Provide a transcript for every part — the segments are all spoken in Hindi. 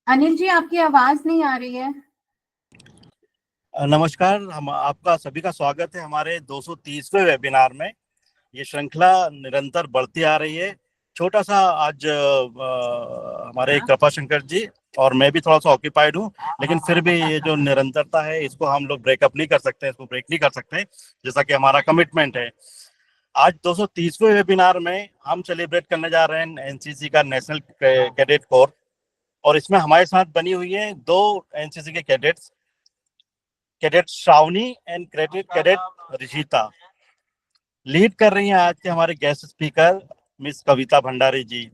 अनिल जी, आपकी आवाज नहीं आ रही है। नमस्कार। हम आपका सभी का स्वागत है हमारे 230वें वेबिनार में। ये श्रृंखला निरंतर बढ़ती आ रही है। छोटा सा आज हमारे कृपा शंकर जी और मैं भी थोड़ा सा ऑक्यूपाइड हूँ, लेकिन फिर भी ये जो निरंतरता है इसको हम लोग ब्रेकअप नहीं कर सकते, इसको ब्रेक नहीं कर सकते, जैसा कि हमारा कमिटमेंट है। आज 230वें वेबिनार में हम सेलिब्रेट करने जा रहे हैं एनसीसी का नेशनल कैडेट कोर, और इसमें हमारे साथ बनी हुई है दो एनसीसी के cadets, cadet Shravani and cadet Rishita. Lead कर रही हैं आज के हमारे गेस्ट स्पीकर मिस कविता भंडारी जी।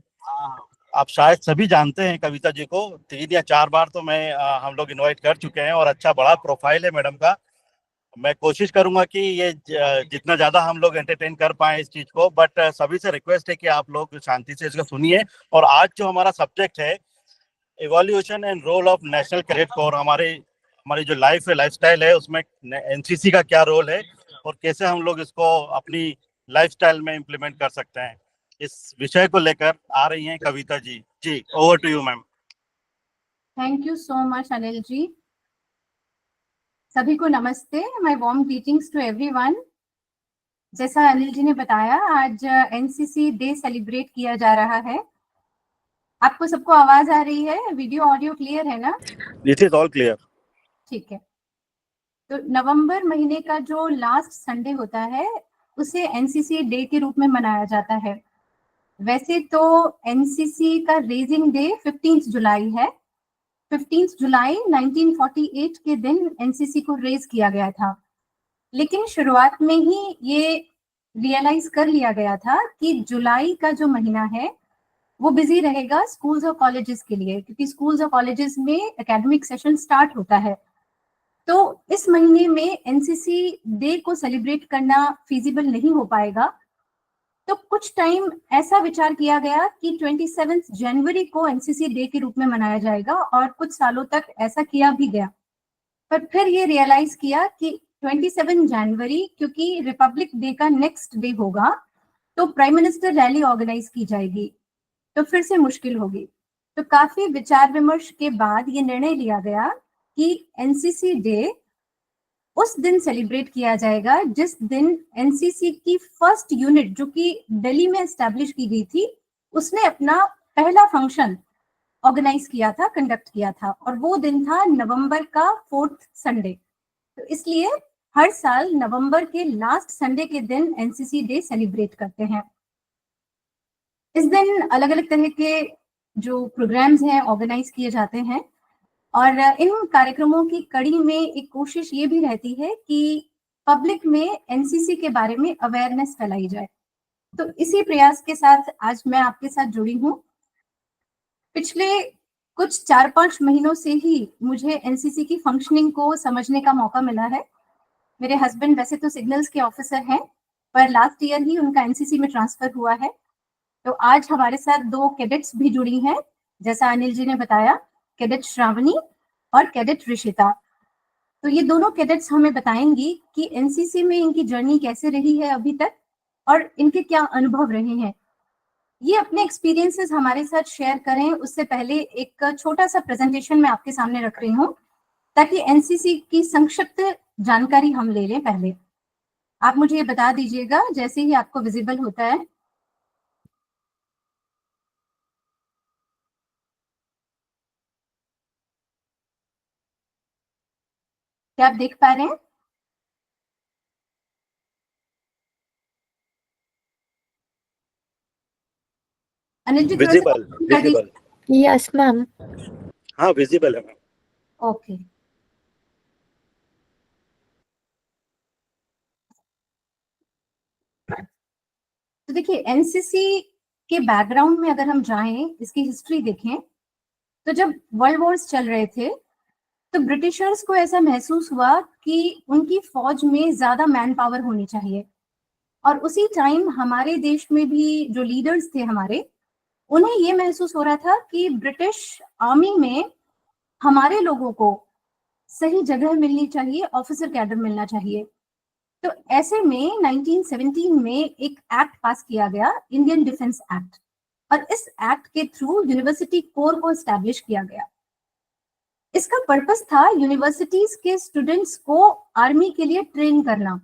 आप शायद सभी जानते हैं कविता जी को, 3 या 4 बार तो मैं हम लोग इनवाइट कर चुके हैं, और अच्छा बड़ा प्रोफाइल है मैडम का। मैं कोशिश करूंगा कि ये जितना ज्यादा हम लोग एंटरटेन कर पाए इस चीज को, बट सभी से रिक्वेस्ट है कि आप लोग शांति से इसको सुनिए। और आज जो हमारा सब्जेक्ट है, evolution and role of National Cadet Corps, हमारे हमारी जो लाइफ है, लाइफस्टाइल है, उसमें एनसीसी का क्या रोल है और कैसे हम लोग इसको अपनी लाइफस्टाइल में इम्प्लीमेंट कर सकते हैं, इस विषय को लेकर आ रही हैं कविता जी। जी, over to you ma'am. Thank you so much Anil ji. सभी को नमस्ते, my warm greetings to everyone. जैसा अनिल जी ने बताया, आज एनसीसी डे सेलिब्रेट किया जा रहा है। आपको सबको आवाज आ रही है? वीडियो ऑडियो क्लियर है ना? It is all clear. ठीक है। तो नवंबर महीने का जो लास्ट संडे होता है उसे एनसीसी डे के रूप में मनाया जाता है। वैसे तो एनसीसी का रेजिंग डे 15 जुलाई है। 15 जुलाई 1948 के दिन एनसीसी को रेज किया गया था, लेकिन शुरुआत में ही ये रियलाइज कर लिया गया था कि जुलाई का जो महीना है वो बिजी रहेगा स्कूल्स और कॉलेजेस के लिए, क्योंकि स्कूल्स और कॉलेजेस में एकेडमिक सेशन स्टार्ट होता है। तो इस महीने में एनसीसी डे को सेलिब्रेट करना फिजिबल नहीं हो पाएगा। तो कुछ टाइम ऐसा विचार किया गया कि 27 जनवरी को एनसीसी डे के रूप में मनाया जाएगा, और कुछ सालों तक ऐसा किया भी गया। पर फिर ये रियलाइज किया कि 27 जनवरी क्योंकि रिपब्लिक डे का नेक्स्ट डे होगा, तो प्राइम मिनिस्टर रैली ऑर्गेनाइज की जाएगी, तो फिर से मुश्किल होगी। तो काफी विचार विमर्श के बाद ये निर्णय लिया गया कि एनसीसी डे उस दिन सेलिब्रेट किया जाएगा जिस दिन एनसीसी की फर्स्ट यूनिट, जो कि दिल्ली में एस्टैब्लिश की गई थी, उसने अपना पहला फंक्शन ऑर्गेनाइज किया था, कंडक्ट किया था, और वो दिन था नवंबर का 4th संडे। तो इसलिए हर साल नवंबर के लास्ट संडे के दिन एनसीसी डे सेलिब्रेट करते हैं। इस दिन अलग अलग तरह के जो प्रोग्राम्स हैं ऑर्गेनाइज किए जाते हैं, और इन कार्यक्रमों की कड़ी में एक कोशिश ये भी रहती है कि पब्लिक में एनसीसी के बारे में अवेयरनेस फैलाई जाए। तो इसी प्रयास के साथ आज मैं आपके साथ जुड़ी हूँ। पिछले कुछ 4-5 महीनों से ही मुझे एनसीसी की फंक्शनिंग को समझने का मौका मिला है। मेरे हस्बैंड वैसे तो सिग्नल्स के ऑफिसर हैं, पर लास्ट ईयर ही उनका एनसीसी में ट्रांसफर हुआ है। तो आज हमारे साथ 2 कैडेट्स भी जुड़ी हैं, जैसा अनिल जी ने बताया, कैडेट श्रावणी और कैडेट ऋषिता। तो ये दोनों कैडेट्स हमें बताएंगी कि एनसीसी में इनकी जर्नी कैसे रही है अभी तक, और इनके क्या अनुभव रहे हैं। ये अपने एक्सपीरियंसेस हमारे साथ शेयर करें उससे पहले एक छोटा सा प्रेजेंटेशन मैं आपके सामने रख रही हूँ, ताकि एनसीसी की संक्षिप्त जानकारी हम ले लें। पहले आप मुझे ये बता दीजिएगा जैसे ही आपको विजिबल होता है। क्या आप देख पा रहे हैं? अनिल जी, थोड़ा सा विजिबल कर दीजिए। विजिबल। Yes ma'am. हाँ, विजिबल है मैम। ओके। तो देखिए, एनसीसी के बैकग्राउंड में अगर हम जाएं, इसकी हिस्ट्री देखें, तो जब वर्ल्ड वॉर्स चल रहे थे तो ब्रिटिशर्स को ऐसा महसूस हुआ कि उनकी फौज में ज्यादा मैन पावर होनी चाहिए। और उसी टाइम हमारे देश में भी जो लीडर्स थे हमारे, उन्हें ये महसूस हो रहा था कि ब्रिटिश आर्मी में हमारे लोगों को सही जगह मिलनी चाहिए, ऑफिसर कैडर मिलना चाहिए। तो ऐसे में 1917 में एक एक्ट पास किया गया, इंडियन डिफेंस एक्ट, और इस एक्ट के थ्रू यूनिवर्सिटी कोर को एस्टैब्लिश किया गया। इसका पर्पस था यूनिवर्सिटीज के स्टूडेंट्स को आर्मी के लिए ट्रेन करना।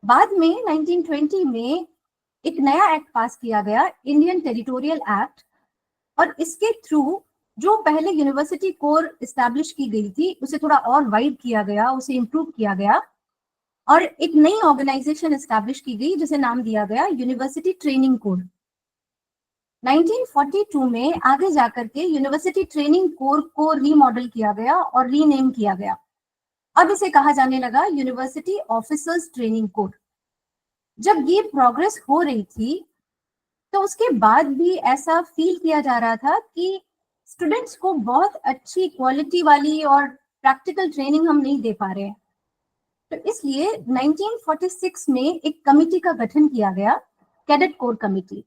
बाद में 1920 में एक नया एक्ट पास किया गया, इंडियन टेरिटोरियल एक्ट, और इसके थ्रू जो पहले यूनिवर्सिटी कोर एस्टैब्लिश की गई थी उसे थोड़ा और वाइड किया गया, उसे इम्प्रूव किया गया और एक नई ऑर्गेनाइजेशन एस्टैब्लिश की गई जिसे नाम दिया गया यूनिवर्सिटी ट्रेनिंग कोर। 1942 में आगे जाकर के यूनिवर्सिटी ट्रेनिंग कोर को रीमॉडल किया गया और रीनेम किया गया। अब इसे कहा जाने लगा यूनिवर्सिटी ऑफिसर्स ट्रेनिंग कोर। जब ये प्रोग्रेस हो रही थी तो उसके बाद भी ऐसा फील किया जा रहा था कि स्टूडेंट्स को बहुत अच्छी क्वालिटी वाली और प्रैक्टिकल ट्रेनिंग हम नहीं दे पा रहे हैं। तो इसलिए 1946 में एक कमिटी का गठन किया गया, कैडेट कोर कमिटी,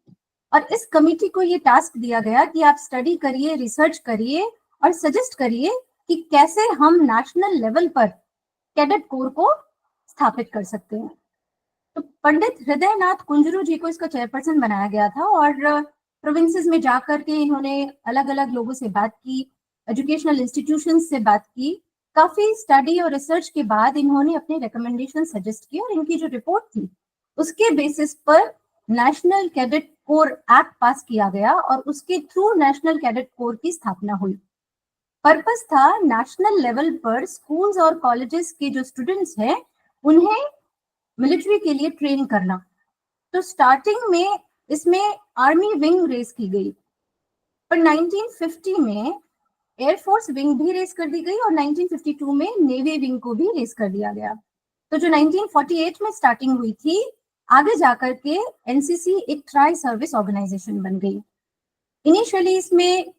और इस कमिटी को ये टास्क दिया गया कि आप स्टडी करिए, रिसर्च करिए और सजेस्ट करिए कि कैसे हम नेशनल लेवल पर कैडेट कोर को स्थापित कर सकते हैं। तो पंडित हृदयनाथ कुंजरू जी को इसका चेयरपर्सन बनाया गया था और प्रोविंसेस में जाकर के इन्होंने अलग अलग लोगों से बात की, एजुकेशनल इंस्टीट्यूशंस से बात की। काफी स्टडी और रिसर्च के बाद इन्होंने अपने रिकमेंडेशन सजेस्ट किए और इनकी जो रिपोर्ट थी उसके बेसिस पर नेशनल कैडेट कोर एक्ट पास किया गया और उसके थ्रू नेशनल कैडेट कोर की स्थापना हुई। पर्पस था नेशनल लेवल पर स्कूल्स और कॉलेजेस के जो स्टूडेंट्स हैं उन्हें मिलिट्री के लिए ट्रेन करना। तो स्टार्टिंग में इसमें आर्मी विंग रेस की गई, पर 1950 में एयरफोर्स विंग भी रेस कर दी गई और 1952 में नेवी विंग को भी रेस कर दिया गया। तो जो 1948 में स्टार्टिंग हुई थी, आगे जाकर के एनसीसी एक ट्राई सर्विस ऑर्गेनाइजेशन बन गई। इनिशियली इसमें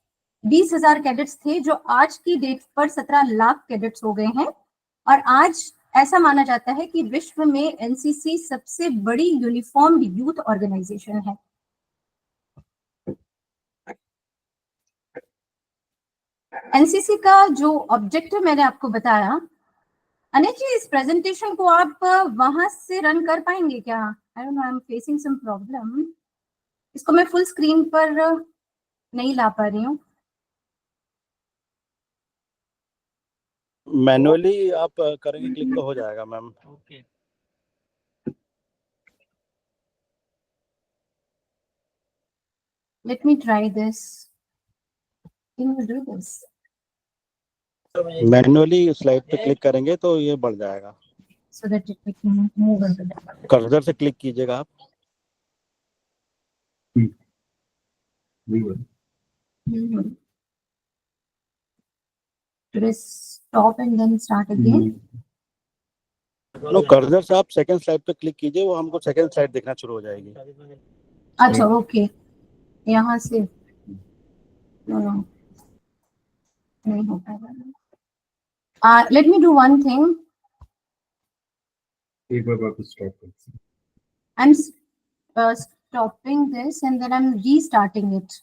20,000 कैडेट्स थे, जो आज की डेट पर 17 लाख कैडेट्स हो गए हैं और आज ऐसा माना जाता है कि विश्व में एनसीसी सबसे बड़ी यूनिफॉर्म्ड यूथ ऑर्गेनाइजेशन है। एनसीसी का जो ऑब्जेक्टिव मैंने आपको बताया, अनिल जी इस प्रेजेंटेशन को आप वहां से रन कर पाएंगे क्या? I don't know, I am facing some problem. इसको मैं फुल स्क्रीन पर नहीं ला पा रही हूँ। मैनुअली आप करेंगे क्लिक तो हो जाएगा ma'am. Okay let me try this. Can you do this? Manually slide पे क्लिक करेंगे तो ये बढ़ जाएगा, so that it can move a bit. Cursor से क्लिक कीजिएगा आप। Press stop and then start again. No, cursor से आप सेकंड स्लाइड पे क्लिक कीजिए, वो हमको सेकंड स्लाइड देखना शुरू हो जाएगी। अच्छा ओके, यहाँ से नो नहीं हो पाएगा। Let me do one thing. एक बार वापस स्टॉप कर। I'm stopping this and then I'm restarting it.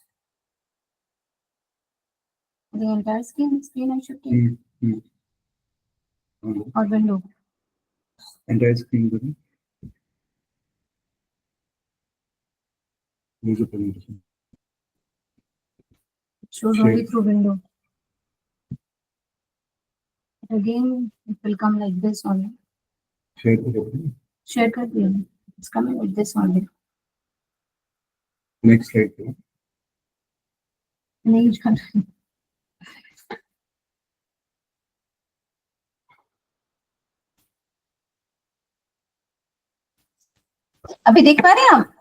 The entire screen I should take. Or window. Entire screen करें। Use the presentation. It shows only through window. Again, it will come like this only. Share करें। Share कर दिया। It's coming like this only. Next slide करें। नहीं जा रहा। अभी देख पा रहे हैं आप?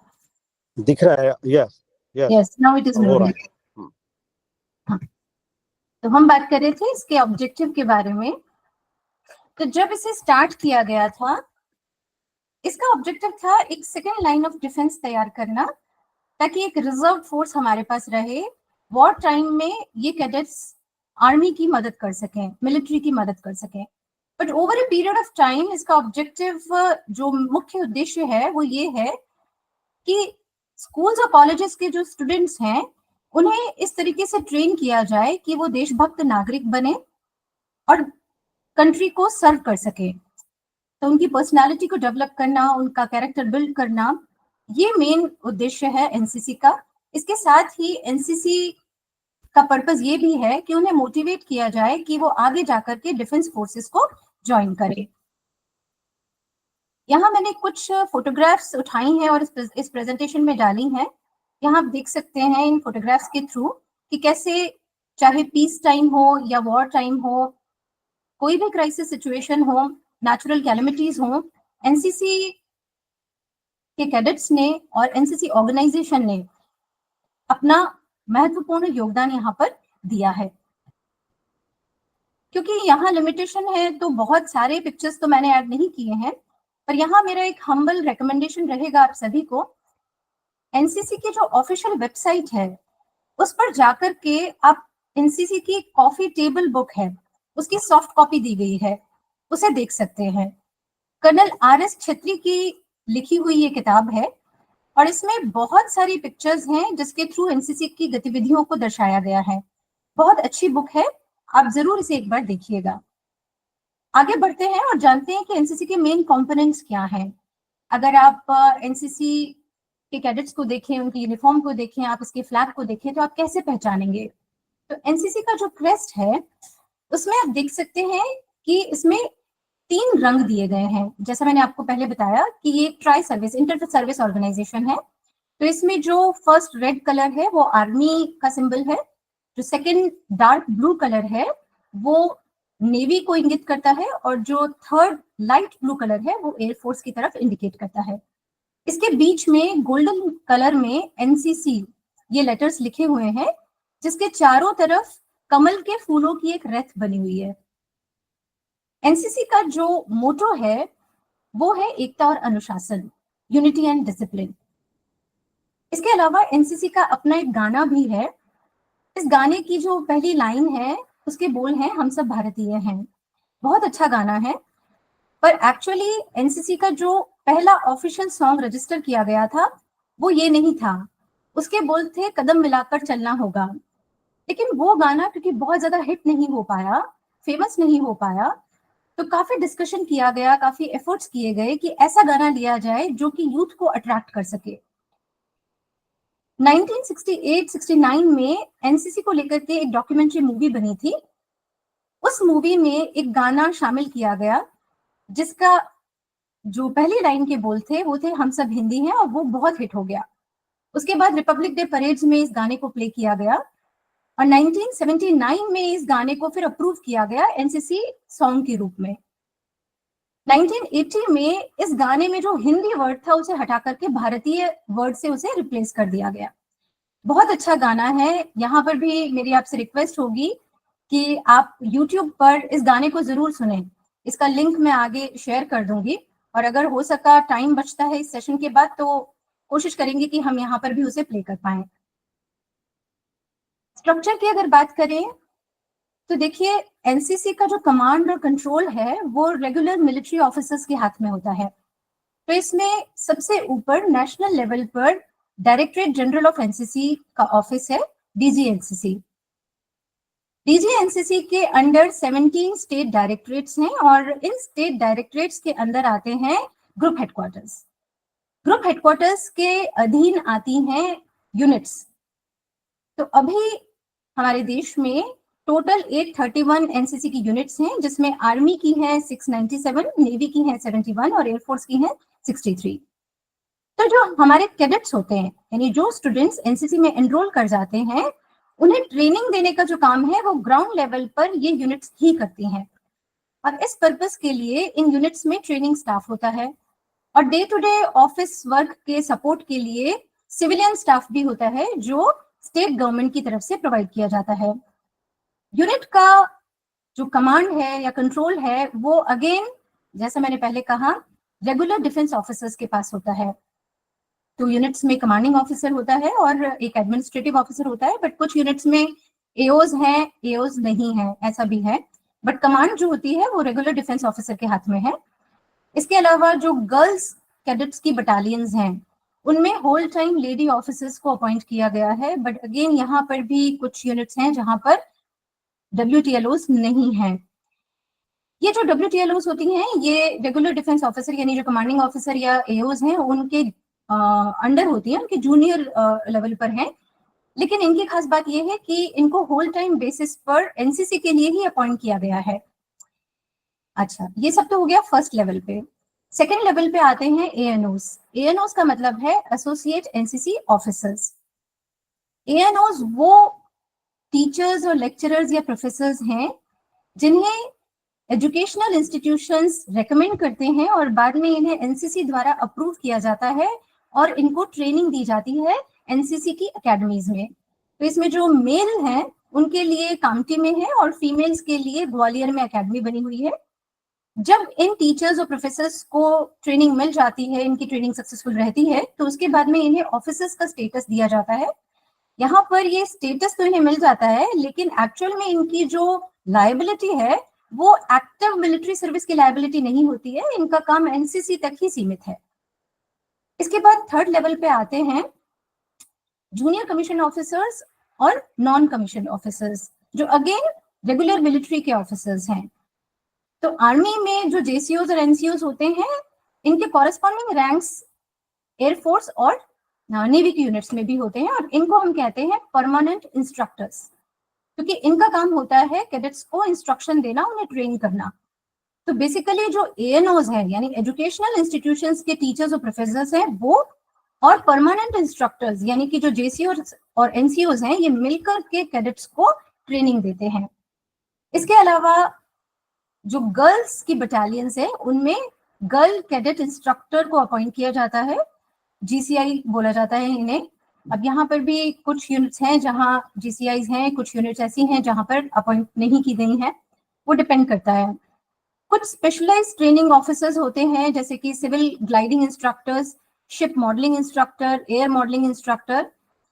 दिख रहा है? Yes Yes, now it is हो रहा moving. हाँ, तो हम बात कर रहे थे इसके ऑब्जेक्टिव के बारे में। तो जब इसे स्टार्ट किया गया था, इसका ऑब्जेक्टिव था एक सेकेंड लाइन ऑफ डिफेंस तैयार करना, ताकि एक रिजर्व फोर्स हमारे पास रहे। वॉर टाइम में ये कैडेट्स आर्मी की मदद कर सकें, मिलिट्री की मदद कर सकें। But over a period of time इसका ऑब्जेक्टिव, जो मुख्य उद्देश्य है वो ये है कि स्कूल्स और कॉलेजेस के जो स्टूडेंट्स हैं उन्हें इस तरीके से ट्रेन किया जाए कि वो देशभक्त नागरिक बने और कंट्री को सर्व कर सके। तो उनकी पर्सनालिटी को डेवलप करना, उनका कैरेक्टर बिल्ड करना, ये मेन उद्देश्य है एनसीसी का। इसके साथ ही एनसीसी का पर्पस ये भी है कि उन्हें मोटिवेट किया जाए कि वो आगे जाकर के डिफेंस फोर्सेस को ज्वाइन करें। यहाँ मैंने कुछ फोटोग्राफ्स उठाई हैं और इस प्रेजेंटेशन में डाली हैं। यहाँ आप देख सकते हैं इन फोटोग्राफ्स के थ्रू कि कैसे चाहे पीस टाइम हो या वॉर टाइम हो, कोई भी क्राइसिस सिचुएशन हो, नेचुरल कैलेमिटीज हो, एनसीसी के कैडेट्स ने और एनसीसी ऑर्गेनाइजेशन ने अपना महत्वपूर्ण योगदान यहाँ पर दिया है। क्योंकि यहाँ लिमिटेशन है तो बहुत सारे पिक्चर्स तो मैंने ऐड नहीं किए हैं, पर यहाँ मेरा एक हम्बल रिकमेंडेशन रहेगा आप सभी को, एनसीसी की जो ऑफिशियल वेबसाइट है उस पर जाकर के आप एनसीसी की कॉफी टेबल बुक है, उसकी सॉफ्ट कॉपी दी गई है, उसे देख सकते हैं। Colonel RS. छेत्री की लिखी हुई ये किताब है और इसमें बहुत सारी पिक्चर्स हैं जिसके थ्रू एनसीसी की गतिविधियों को दर्शाया गया है। बहुत अच्छी बुक है, आप जरूर इसे एक बार देखिएगा। आगे बढ़ते हैं और जानते हैं कि एनसीसी के मेन कंपोनेंट्स क्या हैं। अगर आप एनसीसी के कैडेट्स को देखें, उनकी यूनिफॉर्म को देखें, आप उसके फ्लैग को देखें तो आप कैसे पहचानेंगे? तो एनसीसी का जो क्रेस्ट है उसमें आप देख सकते हैं कि इसमें 3 रंग दिए गए हैं। जैसा मैंने आपको पहले बताया कि ये tri service inter service organisation है, तो इसमें जो फर्स्ट रेड कलर है वो आर्मी का सिंबल है, जो सेकंड डार्क ब्लू कलर है वो नेवी को इंगित करता है और जो थर्ड लाइट ब्लू कलर है वो एयरफोर्स की तरफ इंडिकेट करता है। इसके बीच में गोल्डन कलर में एनसीसी ये लेटर्स लिखे हुए हैं, जिसके चारों तरफ कमल के फूलों की एक रेत बनी हुई है। एनसीसी का जो मोटो है वो है एकता और अनुशासन, यूनिटी एंड डिसिप्लिन। इसके अलावा एनसीसी का अपना एक गाना भी है। इस गाने की जो पहली लाइन है उसके बोल हैं, हम सब भारतीय हैं। बहुत अच्छा गाना है, पर एक्चुअली एनसीसी का जो पहला ऑफिशियल सॉन्ग रजिस्टर किया गया था वो ये नहीं था। उसके बोल थे कदम मिलाकर चलना होगा। लेकिन वो गाना क्योंकि बहुत ज्यादा हिट नहीं हो पाया, फेमस नहीं हो पाया, तो काफी डिस्कशन किया गया, काफी एफर्ट्स किए गए कि ऐसा गाना लिया जाए जो कि यूथ को अट्रैक्ट कर सके। 1968-69 में एनसीसी को लेकर के एक डॉक्यूमेंट्री मूवी बनी थी। उस मूवी में एक गाना शामिल किया गया जिसका जो पहली लाइन के बोल थे वो थे हम सब हिंदी हैं, और वो बहुत हिट हो गया। उसके बाद रिपब्लिक डे परेड्स में इस गाने को प्ले किया गया और 1979 में इस गाने को फिर अप्रूव किया गया एनसीसी सॉन्ग के रूप में। 1980 में इस गाने में जो हिंदी वर्ड था उसे हटा करके भारतीय वर्ड से उसे रिप्लेस कर दिया गया। बहुत अच्छा गाना है। यहाँ पर भी मेरी आपसे रिक्वेस्ट होगी कि आप YouTube पर इस गाने को जरूर सुनें। इसका लिंक मैं आगे शेयर कर दूंगी और अगर हो सका टाइम बचता है इस सेशन के बाद तो कोशिश करेंगे कि हम यहाँ पर भी उसे प्ले कर पाएं। स्ट्रक्चर की अगर बात करें तो देखिए एनसीसी का जो कमांड और कंट्रोल है वो रेगुलर मिलिट्री ऑफिसर्स के हाथ में होता है। तो इसमें सबसे ऊपर नेशनल लेवल पर डायरेक्टरेट जनरल ऑफ एनसीसी का ऑफिस है, डीजी एनसीसी। डीजी एनसीसी के अंडर 17 स्टेट डायरेक्टरेट्स हैं और इन स्टेट डायरेक्टरेट्स के अंदर आते हैं ग्रुप हेडक्वार्टर्स। ग्रुप हेडक्वार्टर्स के अधीन आती हैं यूनिट्स। तो अभी हमारे देश में टोटल 831 एनसीसी की यूनिट्स हैं, जिसमें आर्मी की है 697, नेवी की है 71 और एयरफोर्स की है 63। तो जो हमारे कैडेट्स होते हैं, यानी जो स्टूडेंट्स एनसीसी में एनरोल कर जाते हैं, उन्हें ट्रेनिंग देने का जो काम है वो ग्राउंड लेवल पर ये यूनिट्स ही करती हैं। और इस पर्पस के लिए इन यूनिट्स में ट्रेनिंग स्टाफ होता है और day to day office work के सपोर्ट के लिए सिविलियन स्टाफ भी होता है जो स्टेट गवर्नमेंट की तरफ से प्रोवाइड किया जाता है। यूनिट का जो कमांड है या कंट्रोल है वो अगेन जैसा मैंने पहले कहा रेगुलर डिफेंस ऑफिसर्स के पास होता है। तो यूनिट्स में कमांडिंग ऑफिसर होता है और एक एडमिनिस्ट्रेटिव ऑफिसर होता है, बट कुछ यूनिट्स में एओज हैं, एओज नहीं है, ऐसा भी है, बट कमांड जो होती है वो रेगुलर डिफेंस ऑफिसर के हाथ में है। इसके अलावा जो गर्ल्स कैडेट्स की बटालियंस हैं उनमें होल टाइम लेडी ऑफिसर्स को अपॉइंट किया गया है, बट अगेन यहाँ पर भी कुछ यूनिट्स हैं जहां पर WTLOs नहीं है। ये जो WTLOs होती हैं ये रेगुलर डिफेंस ऑफिसर यानी जो कमांडिंग ऑफिसर या एओज हैं उनके अंडर होती हैं, उनके जूनियर लेवल पर हैं। लेकिन इनकी खास बात यह है कि इनको होल टाइम बेसिस पर एनसीसी के लिए ही अपॉइंट किया गया है। अच्छा, ये सब तो हो गया फर्स्ट लेवल पे। सेकेंड लेवल पे आते हैं एएनओस। एएनओस का मतलब है एसोसिएट एनसीसी ऑफिसर्स। एएनओस वो टीचर्स और लेक्चरर्स या प्रोफेसर्स हैं जिन्हें एजुकेशनल इंस्टीट्यूशंस रेकमेंड करते हैं और बाद में इन्हें एनसीसी द्वारा अप्रूव किया जाता है और इनको ट्रेनिंग दी जाती है एनसीसी की एकेडमीज में। तो इसमें जो मेल हैं उनके लिए कामठी में है और फीमेल्स के लिए ग्वालियर में एकेडमी बनी हुई है। जब इन टीचर्स और प्रोफेसर्स को ट्रेनिंग मिल जाती है, इनकी ट्रेनिंग सक्सेसफुल रहती है, तो उसके बाद में इन्हें ऑफिसर्स का स्टेटस दिया जाता है। यहाँ पर ये स्टेटस तो इन्हें मिल जाता है, लेकिन एक्चुअल में इनकी जो लायबिलिटी है वो एक्टिव मिलिट्री सर्विस की लायबिलिटी नहीं होती है, इनका काम एनसीसी तक ही सीमित है। इसके बाद थर्ड लेवल पे आते हैं जूनियर कमीशन ऑफिसर्स और नॉन कमीशन ऑफिसर्स, जो अगेन रेगुलर मिलिट्री के ऑफिसर्स हैं। तो आर्मी में जो जेसीओज और एनसीओज होते हैं, इनके कॉरेस्पॉन्डिंग रैंक्स एयरफोर्स और नेवी की यूनिट्स में भी होते हैं और इनको हम कहते हैं परमानेंट इंस्ट्रक्टर्स, क्योंकि इनका काम होता है कैडेट्स को इंस्ट्रक्शन देना, उन्हें ट्रेन करना। तो बेसिकली जो एएनओज हैं यानी एजुकेशनल इंस्टीट्यूशंस के टीचर्स और प्रोफेसर्स हैं वो, और परमानेंट इंस्ट्रक्टर्स यानी कि जो जेसीओ और एनसीओज हैं, ये मिलकर के कैडेट्स को ट्रेनिंग देते हैं। इसके अलावा जो गर्ल्स की बटालियंस है उनमें गर्ल कैडेट इंस्ट्रक्टर को अपॉइंट किया जाता है, जीसीआई बोला जाता है इन्हें। अब यहाँ पर भी कुछ यूनिट्स हैं जहाँ जीसीआईज हैं, कुछ यूनिट्स ऐसी हैं जहाँ पर अपॉइंट नहीं की गई हैं, वो डिपेंड करता है। कुछ स्पेशलाइज्ड ट्रेनिंग ऑफिसर्स होते हैं जैसे कि civil gliding instructors, ship modelling instructor, air modelling instructor.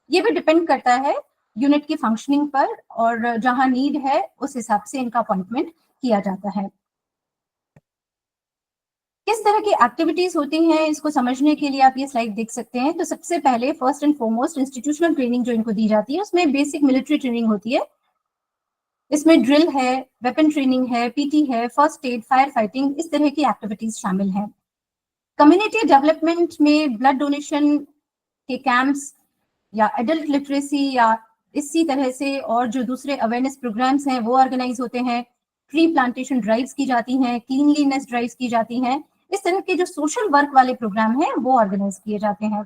ये भी डिपेंड करता है यूनिट की फंक्शनिंग पर, और जहाँ नीड है उस हिसाब से इनका अपॉइंटमेंट किया जाता है। किस तरह की एक्टिविटीज होती हैं इसको समझने के लिए आप ये स्लाइड देख सकते हैं। तो सबसे पहले first and foremost institutional training जो इनको दी जाती है उसमें बेसिक मिलिट्री ट्रेनिंग होती है। इसमें ड्रिल है, वेपन ट्रेनिंग है, पीटी है, फर्स्ट एड, फायर फाइटिंग, इस तरह की एक्टिविटीज शामिल हैं। कम्युनिटी डेवलपमेंट में ब्लड डोनेशन के कैंप्स या एडल्ट लिटरेसी या इसी तरह से और जो दूसरे अवेयरनेस प्रोग्राम्स हैं वो ऑर्गेनाइज होते हैं। ट्री प्लांटेशन ड्राइव्स की जाती हैं, क्लीनलीनेस ड्राइव्स की जाती हैं। इस तरह के जो सोशल वर्क वाले प्रोग्राम हैं वो ऑर्गेनाइज किए जाते हैं।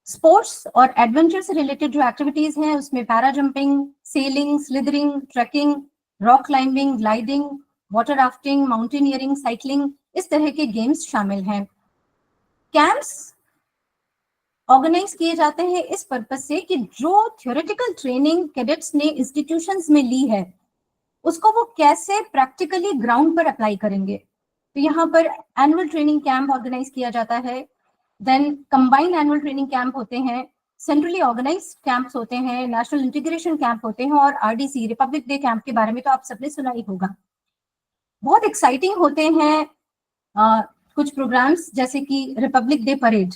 स्पोर्ट्स और एडवेंचर से रिलेटेड जो एक्टिविटीज हैं उसमें para jumping, sailing, slithering, trekking, rock climbing, gliding, water rafting, mountaineering, cycling, इस तरह के गेम्स शामिल हैं। कैंप्स ऑर्गेनाइज किए जाते हैं इस पर्पस से कि जो थ्योरेटिकल ट्रेनिंग कैडेट्स ने इंस्टीट्यूशंस में ली है उसको वो कैसे प्रैक्टिकली ग्राउंड पर अप्लाई करेंगे। तो यहाँ पर एनुअल ट्रेनिंग कैंप ऑर्गेनाइज किया जाता है, then combined annual training camp होते हैं, सेंट्रली ऑर्गेनाइज्ड कैंप्स होते हैं, नेशनल इंटीग्रेशन कैंप होते हैं, और आरडीसी रिपब्लिक डे कैंप के बारे में तो आप सबने सुना ही होगा। बहुत एक्साइटिंग होते हैं कुछ प्रोग्राम्स जैसे कि रिपब्लिक डे परेड।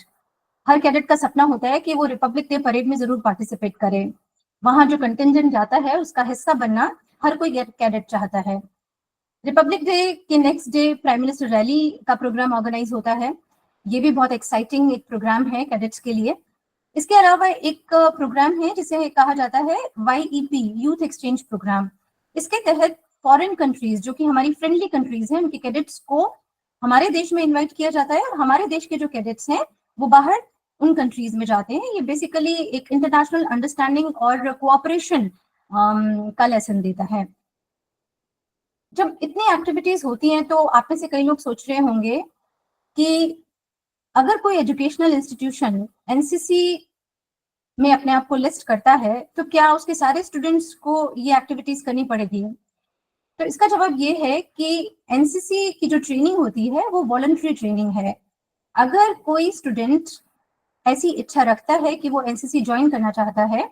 हर कैडेट का सपना होता है कि वो रिपब्लिक डे परेड में जरूर पार्टिसिपेट करे। वहां जो कंटिजेंट जाता है उसका हिस्सा बनना हर कोई कैडेट चाहता है। रिपब्लिक डे के next day prime minister rally का प्रोग्राम ऑर्गेनाइज होता है। ये भी बहुत एक्साइटिंग एक प्रोग्राम है कैडेट्स के लिए। इसके अलावा एक प्रोग्राम है जिसे कहा जाता है YEP, यूथ एक्सचेंज प्रोग्राम। इसके तहत फॉरेन कंट्रीज जो कि हमारी फ्रेंडली कंट्रीज हैं उनके कैडेट्स को हमारे देश में इन्वाइट किया जाता है, और हमारे देश के जो कैडेट्स हैं वो बाहर उन कंट्रीज में जाते हैं। ये बेसिकली एक इंटरनेशनल अंडरस्टैंडिंग और कोऑपरेशन का लेसन देता है। जब इतनी एक्टिविटीज होती हैं तो आप में से कई लोग सोच रहे होंगे कि अगर कोई एजुकेशनल इंस्टीट्यूशन एनसीसी में अपने आप को लिस्ट करता है तो क्या उसके सारे स्टूडेंट्स को ये एक्टिविटीज करनी पड़ेगी? तो इसका जवाब ये है कि एनसीसी की जो ट्रेनिंग होती है वो वॉलंटरी ट्रेनिंग है। अगर कोई स्टूडेंट ऐसी इच्छा रखता है कि वो एनसीसी ज्वाइन करना चाहता है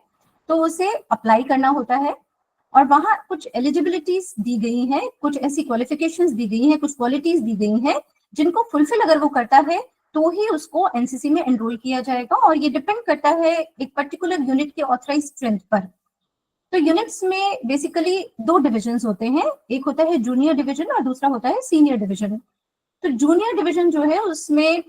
तो उसे अप्लाई करना होता है, और वहां कुछ एलिजिबिलिटीज दी गई हैं, कुछ ऐसी क्वालिफिकेशंस दी गई हैं, कुछ क्वालिटीज दी गई हैं जिनको फुलफिल अगर वो करता है तो ही उसको एनसीसी में एनरोल किया जाएगा। और ये डिपेंड करता है एक पर्टिकुलर यूनिट के ऑथराइज स्ट्रेंथ पर। तो यूनिट्स में बेसिकली 2 डिविजन्स होते हैं, एक होता है जूनियर डिवीजन और दूसरा होता है सीनियर डिवीजन। तो जूनियर डिवीजन जो है उसमें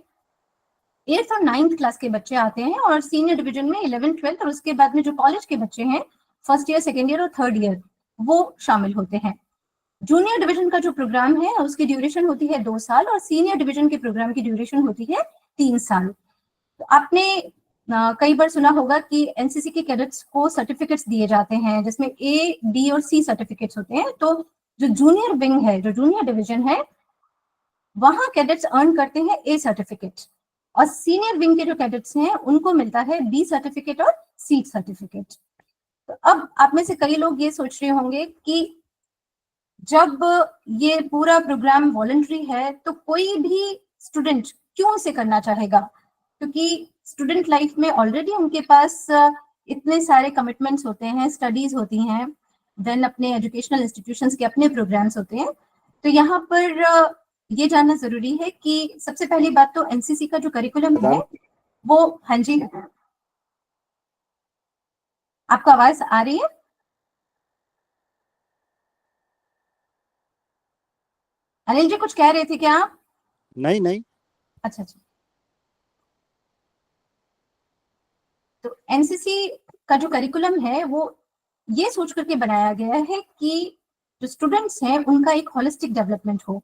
8th और 9th क्लास के बच्चे आते हैं, और सीनियर डिवीजन में 11th 12th और उसके बाद में जो कॉलेज के बच्चे हैं फर्स्ट ईयर, सेकेंड ईयर और थर्ड ईयर, वो शामिल होते हैं। जूनियर डिवीजन का जो प्रोग्राम है उसकी ड्यूरेशन होती है 2 साल, और सीनियर डिवीजन के प्रोग्राम की ड्यूरेशन होती है 3 साल। तो आपने कई बार सुना होगा कि एनसीसी के कैडेट्स को सर्टिफिकेट्स दिए जाते हैं, जिसमें ए, डी और सी सर्टिफिकेट्स होते हैं। तो जो जूनियर विंग है, जो जूनियर डिवीजन है, वहां कैडेट्स अर्न करते हैं ए सर्टिफिकेट, और सीनियर विंग के जो कैडेट्स हैं उनको मिलता है बी सर्टिफिकेट और सी सर्टिफिकेट। तो अब आप में से कई लोग ये सोच रहे होंगे कि जब ये पूरा प्रोग्राम वॉलंटरी है तो कोई भी स्टूडेंट क्यों इसे करना चाहेगा, क्योंकि स्टूडेंट लाइफ में ऑलरेडी उनके पास इतने सारे कमिटमेंट्स होते हैं, स्टडीज होती हैं, देन अपने एजुकेशनल इंस्टीट्यूशंस के अपने प्रोग्राम्स होते हैं। तो यहाँ पर ये जानना जरूरी है कि सबसे पहली बात तो एनसीसी का जो करिकुलम है वो, हाँ जी, आपको आवाज आ रही है? अनिल जी कुछ कह रहे थे क्या आप? नहीं। अच्छा। तो एनसीसी का जो करिकुलम है वो ये सोच करके बनाया गया है कि जो स्टूडेंट्स हैं उनका एक होलिस्टिक डेवलपमेंट हो।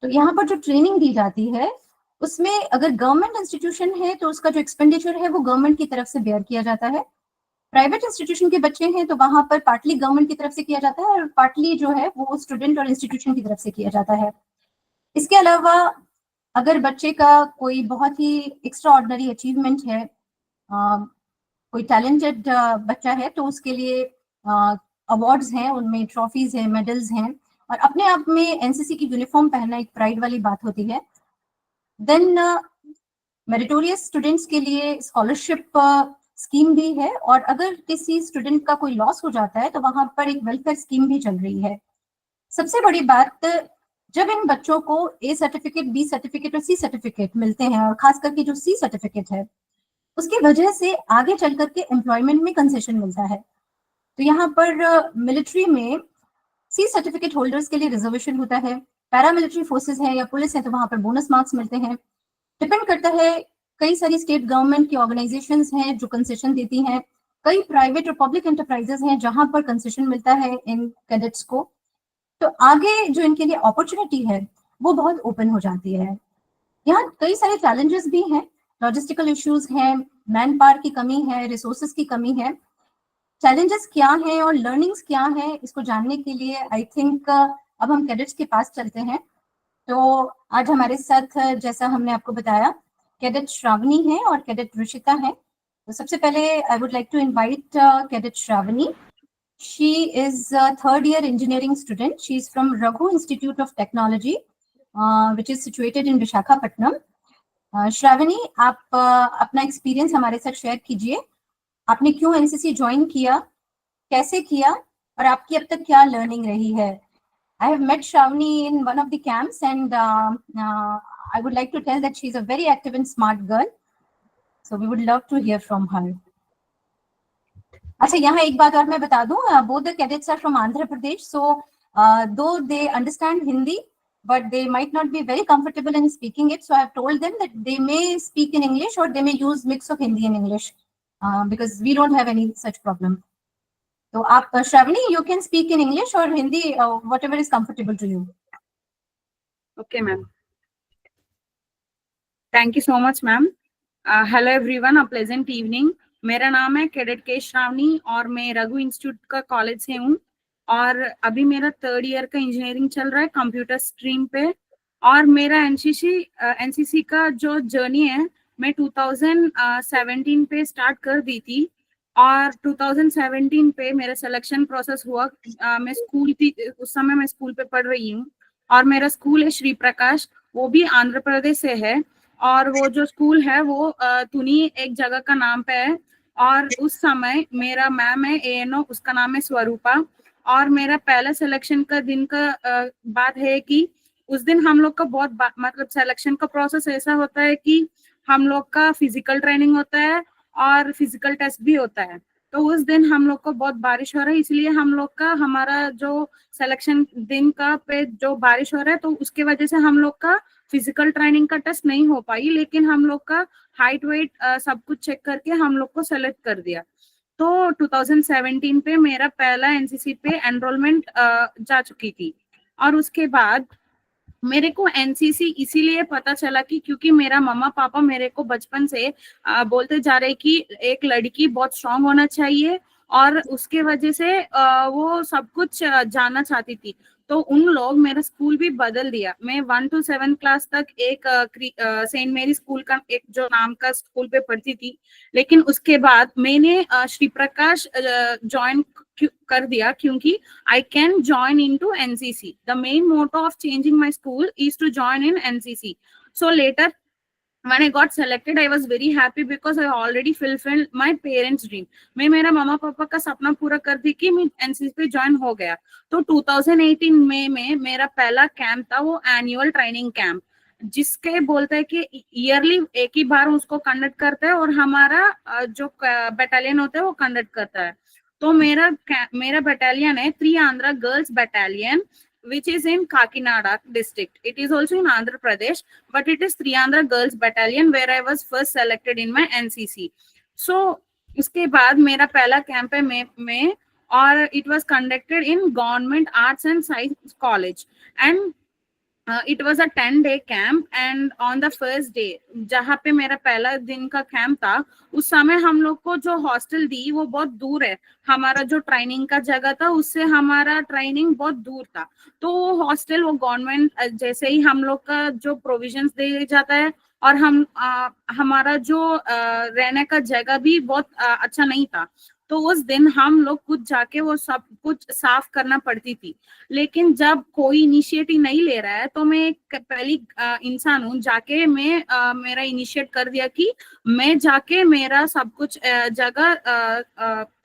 तो यहाँ पर जो ट्रेनिंग दी जाती है उसमें अगर गवर्नमेंट इंस्टीट्यूशन है तो उसका जो एक्सपेंडिचर है वो गवर्नमेंट की तरफ से बेयर किया जाता है। प्राइवेट इंस्टीट्यूशन के बच्चे हैं तो वहां पर पार्टली गवर्नमेंट की तरफ से किया जाता है और पार्टली जो है वो स्टूडेंट और इंस्टीट्यूशन की तरफ से किया जाता है। इसके अलावा अगर बच्चे का कोई बहुत ही एक्स्ट्रा ऑर्डिनरी अचीवमेंट है, कोई टैलेंटेड बच्चा है, तो उसके लिए अवार्ड्स हैं, उनमें ट्रॉफीज हैं, मेडल्स हैं, और अपने आप में एनसीसी की यूनिफॉर्म पहनना एक प्राइड वाली बात होती है। देन मेरिटोरियस स्टूडेंट्स के लिए स्कॉलरशिप स्कीम भी है, और अगर किसी स्टूडेंट का कोई लॉस हो जाता है तो वहां पर एक वेलफेयर स्कीम भी चल रही है। सबसे बड़ी बात, जब इन बच्चों को ए सर्टिफिकेट, बी सर्टिफिकेट और सी सर्टिफिकेट मिलते हैं, और खास करके जो सी सर्टिफिकेट है उसकी वजह से आगे चल करके एम्प्लॉयमेंट में कंसेशन मिलता है। तो यहाँ पर मिलिट्री में सी सर्टिफिकेट होल्डर्स के लिए रिजर्वेशन होता है, पैरामिलिट्री फोर्सेस है या पुलिस है तो वहां पर बोनस मार्क्स मिलते हैं। डिपेंड करता है, कई सारी स्टेट गवर्नमेंट की ऑर्गेनाइजेशंस हैं जो कंसेशन देती हैं, कई प्राइवेट और पब्लिक एंटरप्राइजेस हैं जहां पर कंसेशन मिलता है इन कैडेट्स को। तो आगे जो इनके लिए अपॉर्चुनिटी है वो बहुत ओपन हो जाती है। यहाँ कई सारे चैलेंजेस भी हैं, लॉजिस्टिकल इश्यूज हैं, मैन पावर की कमी है, रिसोर्सेज की कमी है। चैलेंजेस क्या हैं और लर्निंग्स क्या हैं, इसको जानने के लिए आई थिंक अब हम कैडेट्स के पास चलते हैं। तो आज हमारे साथ जैसा हमने आपको बताया कैडेट श्रावणी है और कैडेट रुचिता है। तो सबसे पहले I would like to invite cadet Shravani. She is a third year engineering student. She is from Raghu Institute of Technology, which is situated in Visakhapatnam. Shravani, आप अपना एक्सपीरियंस हमारे साथ शेयर कीजिए। आपने क्यों एनसीसी ज्वाइन किया, कैसे किया, और आपकी अब तक क्या लर्निंग रही है? I have met Shravani in one of the camps, and I would like to tell that she is a very active and smart girl. So we would love to hear from her. अच्छा, यहाँ एक बात और मैं बता दूं, both the cadets are from Andhra Pradesh, so though they understand Hindi, but they might not be very comfortable in speaking it. So I have told them that they may speak in English or they may use mix of Hindi and English, because we don't have any such problem. So आप Shravani, you can speak in English or Hindi, whatever is comfortable to you. Okay, ma'am. Thank you so much, ma'am. Hello everyone, a pleasant evening. मेरा नाम है कैडेट के श्रावणी और मैं रघु इंस्टीट्यूट का कॉलेज से हूँ, और अभी मेरा थर्ड ईयर का इंजीनियरिंग चल रहा है कंप्यूटर स्ट्रीम पे। और मेरा एनसीसी का जो जर्नी है मैं 2017 पे स्टार्ट कर दी थी, और 2017 पे मेरा सिलेक्शन प्रोसेस हुआ। मैं स्कूल थी उस समय, मैं स्कूल पे पढ़ रही हूँ, और मेरा स्कूल है श्री प्रकाश, वो भी आंध्र प्रदेश से है, और वो जो स्कूल है वो तुनी एक जगह का नाम पे है। और उस समय मेरा मैम है एएनओ, उसका नाम है स्वरूपा। और मेरा पहला सिलेक्शन का दिन का बात है कि उस दिन हम लोग का बहुत मतलब सिलेक्शन का प्रोसेस ऐसा होता है कि हम लोग का फिजिकल ट्रेनिंग होता है और फिजिकल टेस्ट भी होता है। तो उस दिन हम लोग को बहुत बारिश हो रहा है, इसलिए हम लोग का हमारा जो सिलेक्शन दिन का पे जो बारिश हो रहा है, तो उसके वजह से हम लोग का फिजिकल ट्रेनिंग का टेस्ट नहीं हो पाई, लेकिन हम लोग का हाइट वेट सब कुछ चेक करके हम लोग को सेलेक्ट कर दिया। तो 2017 पे मेरा पहला एनसीसी पे एनरोलमेंट जा चुकी थी। और उसके बाद मेरे को एनसीसी इसीलिए पता चला कि क्योंकि मेरा मम्मा पापा मेरे को बचपन से बोलते जा रहे कि एक लड़की बहुत स्ट्रांग होना चाहिए, और उसके वजह से वो सब कुछ जानना चाहती थी। तो उन लोग मेरा स्कूल भी बदल दिया। मैं 1 to 7 क्लास तक एक सेंट मेरी स्कूल का एक जो नाम का स्कूल पे पढ़ती थी, लेकिन उसके बाद मैंने श्री प्रकाश ज्वाइन कर दिया क्योंकि I can join into NCC. The main motto of changing my school is to join in NCC. So later, when I got selected, I was very happy because I already fulfilled my parents' dream. मैं मेरा मामा पापा का सपना पूरा कर दी कि मैं NCC पे ज्वाइन हो गया। तो 2018 में मेरा पहला कैंप था, वो एनुअल ट्रेनिंग कैंप, जिसके बोलते हैं कि ईयरली एक ही बार उसको कंडक्ट करते हैं, और हमारा जो बटालियन होता है वो कंडक्ट करता है। तो मेरा बटालियन है Triandhra girls battalion, which is in Kakinada district. It is also in Andhra Pradesh, but it is Triandra Girls Battalion where I was first selected in my NCC. So उसके बाद मेरा पहला कैंप है में और it was conducted in Government Arts and Science College, and it was a 10-day camp. And on the first day जहाँ पे मेरा पहला दिन का कैंप था, उस समय हम लोग को जो हॉस्टल दी वो बहुत दूर है, हमारा जो ट्रेनिंग का जगह था उससे हमारा ट्रेनिंग बहुत दूर था। तो वो हॉस्टल वो गवर्नमेंट जैसे ही हम लोग का जो प्रोविजंस दे जाता है, और हमारा जो रहने का जगह भी बहुत अच्छा नहीं था। तो उस दिन हम लोग खुद जाके वो सब कुछ साफ करना पड़ती थी। लेकिन जब कोई इनिशिएटिव नहीं ले रहा है, तो मैं एक पहली इंसान हूँ जाके मैं मेरा इनिशिएट कर दिया कि मैं जाके मेरा सब कुछ जगह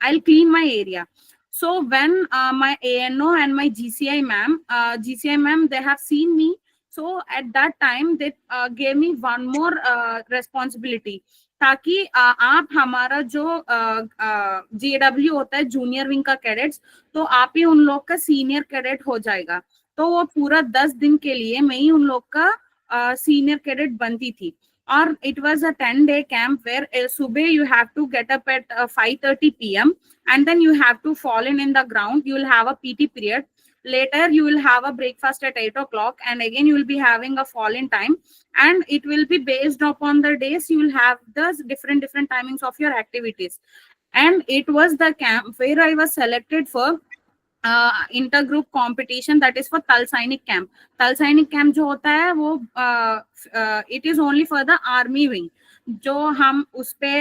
I'll clean my area. So when my ANO and my GCI ma'am, they have seen me. So at that time they gave me one more responsibility, ताकि आप हमारा जो JW होता है जूनियर विंग का कैडेट्स, तो आप ही उन लोग का सीनियर कैडेट हो जाएगा। तो वो पूरा 10 दिन के लिए मैं ही उन लोग का सीनियर कैडेट बनती थी। और it was a 10-day camp where सुबह you have to get up at 5:30 PM and then you have to fall in the ground. You will have a PT period. Later you will have a breakfast at 8 o'clock, and again you will be having a fall-in time, and it will be based upon the days. You will have the different timings of your activities. And it was the camp where I was selected for intergroup competition, that is for Thal Sainik camp. Thal Sainik camp जो होता है वो it is only for the army wing, जो हम उस पे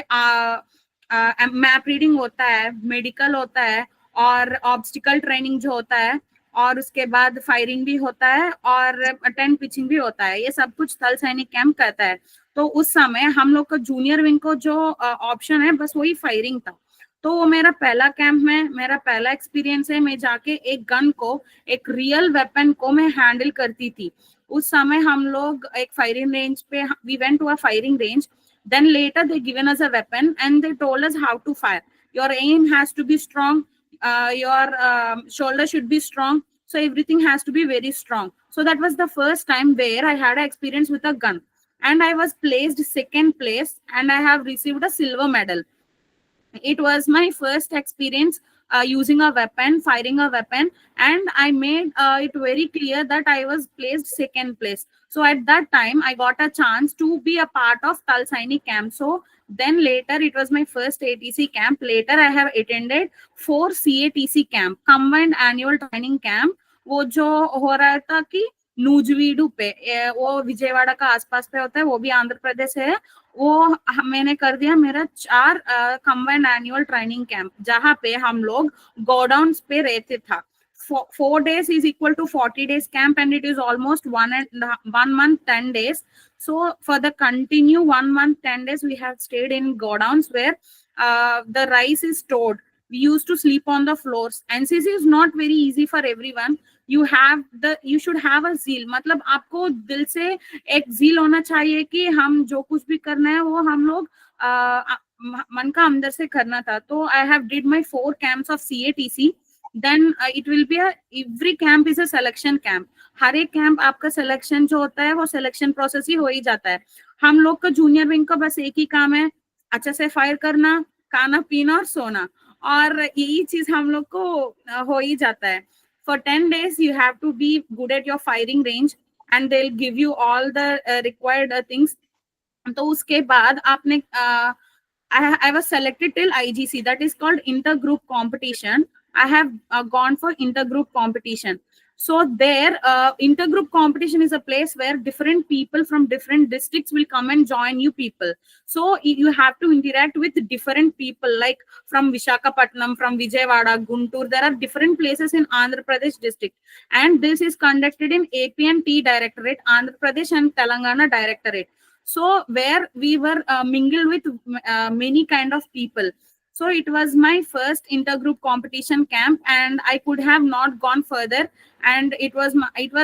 मैप रीडिंग होता है, मेडिकल होता है, और ऑब्स्टिकल ट्रेनिंग जो होता है, और उसके बाद फायरिंग भी होता है, और टेंट पिचिंग भी होता है। ये सब कुछ थल सैनिक कैंप करता है। तो उस समय हम लोग को जूनियर विंग को जो ऑप्शन है बस वही फायरिंग था। तो वो मेरा पहला कैंप में मेरा पहला एक्सपीरियंस है। मैं जाके एक गन को, एक रियल वेपन को मैं हैंडल करती थी। उस समय हम लोग एक फायरिंग रेंज पे, we went to a firing range, then later they given us a weapon and they told us how to fire. Your aim has to be strong, your shoulder should be strong, so everything has to be very strong. So that was the first time where I had an experience with a gun, and I was placed second place, and I have received a silver medal. It was my first experience using a weapon, firing a weapon, and I made it very clear that I was placed second place. So at that time I got a chance to be a part of Thal Sainik camp. So then later it was my first ATC camp. Later I have attended 4 CATC camp, combined annual training camp, वो जो हो रहा था कि नूजवीडू पे, वो विजयवाड़ा का आसपास पे होता है, वो भी आंध्र प्रदेश है। वो मैंने कर दिया मेरा 4 कंबाइंड एनुअल ट्रेनिंग कैंप, जहाँ पे हम लोग गोडाउन्स पे रहते था। 4 days is equal to 40 days camp, and it is almost 1 month 10 days. So for the continue 1 month 10 days we have stayed in godowns where the rice is stored. We used to sleep on the floors. NCC is not very easy for everyone. You should have a zeal, मतलब आपको दिल से एक zeal होना चाहिए कि हम जो कुछ भी करना है वो हम लोग मन का अंदर से करना था। तो I have did my 4 camps of CATC, then it will be a every camp is a selection camp. हर एक कैंप आपका सिलेक्शन जो होता है वो सिलेक्शन प्रोसेस ही हो ही जाता है. हम लोग का जूनियर विंग का बस एक ही काम है, अच्छे से फायर करना, खाना पीना और सोना, और यही चीज हम लोग को हो ही जाता है. For 10 days you have to be good at your firing range and they'll give you all the required things. तो उसके बाद आपने I was selected till IGC, that is called intergroup competition. I have gone for intergroup competition. So there, intergroup competition is a place where different people from different districts will come and join you people. So you have to interact with different people, like from Visakhapatnam, from Vijayawada, Guntur. There are different places in Andhra Pradesh district. And this is conducted in AP&T Directorate, Andhra Pradesh and Telangana Directorate. So where we were mingled with many kind of people. So it was my first intergroup competition camp, and I could have not gone further. And it was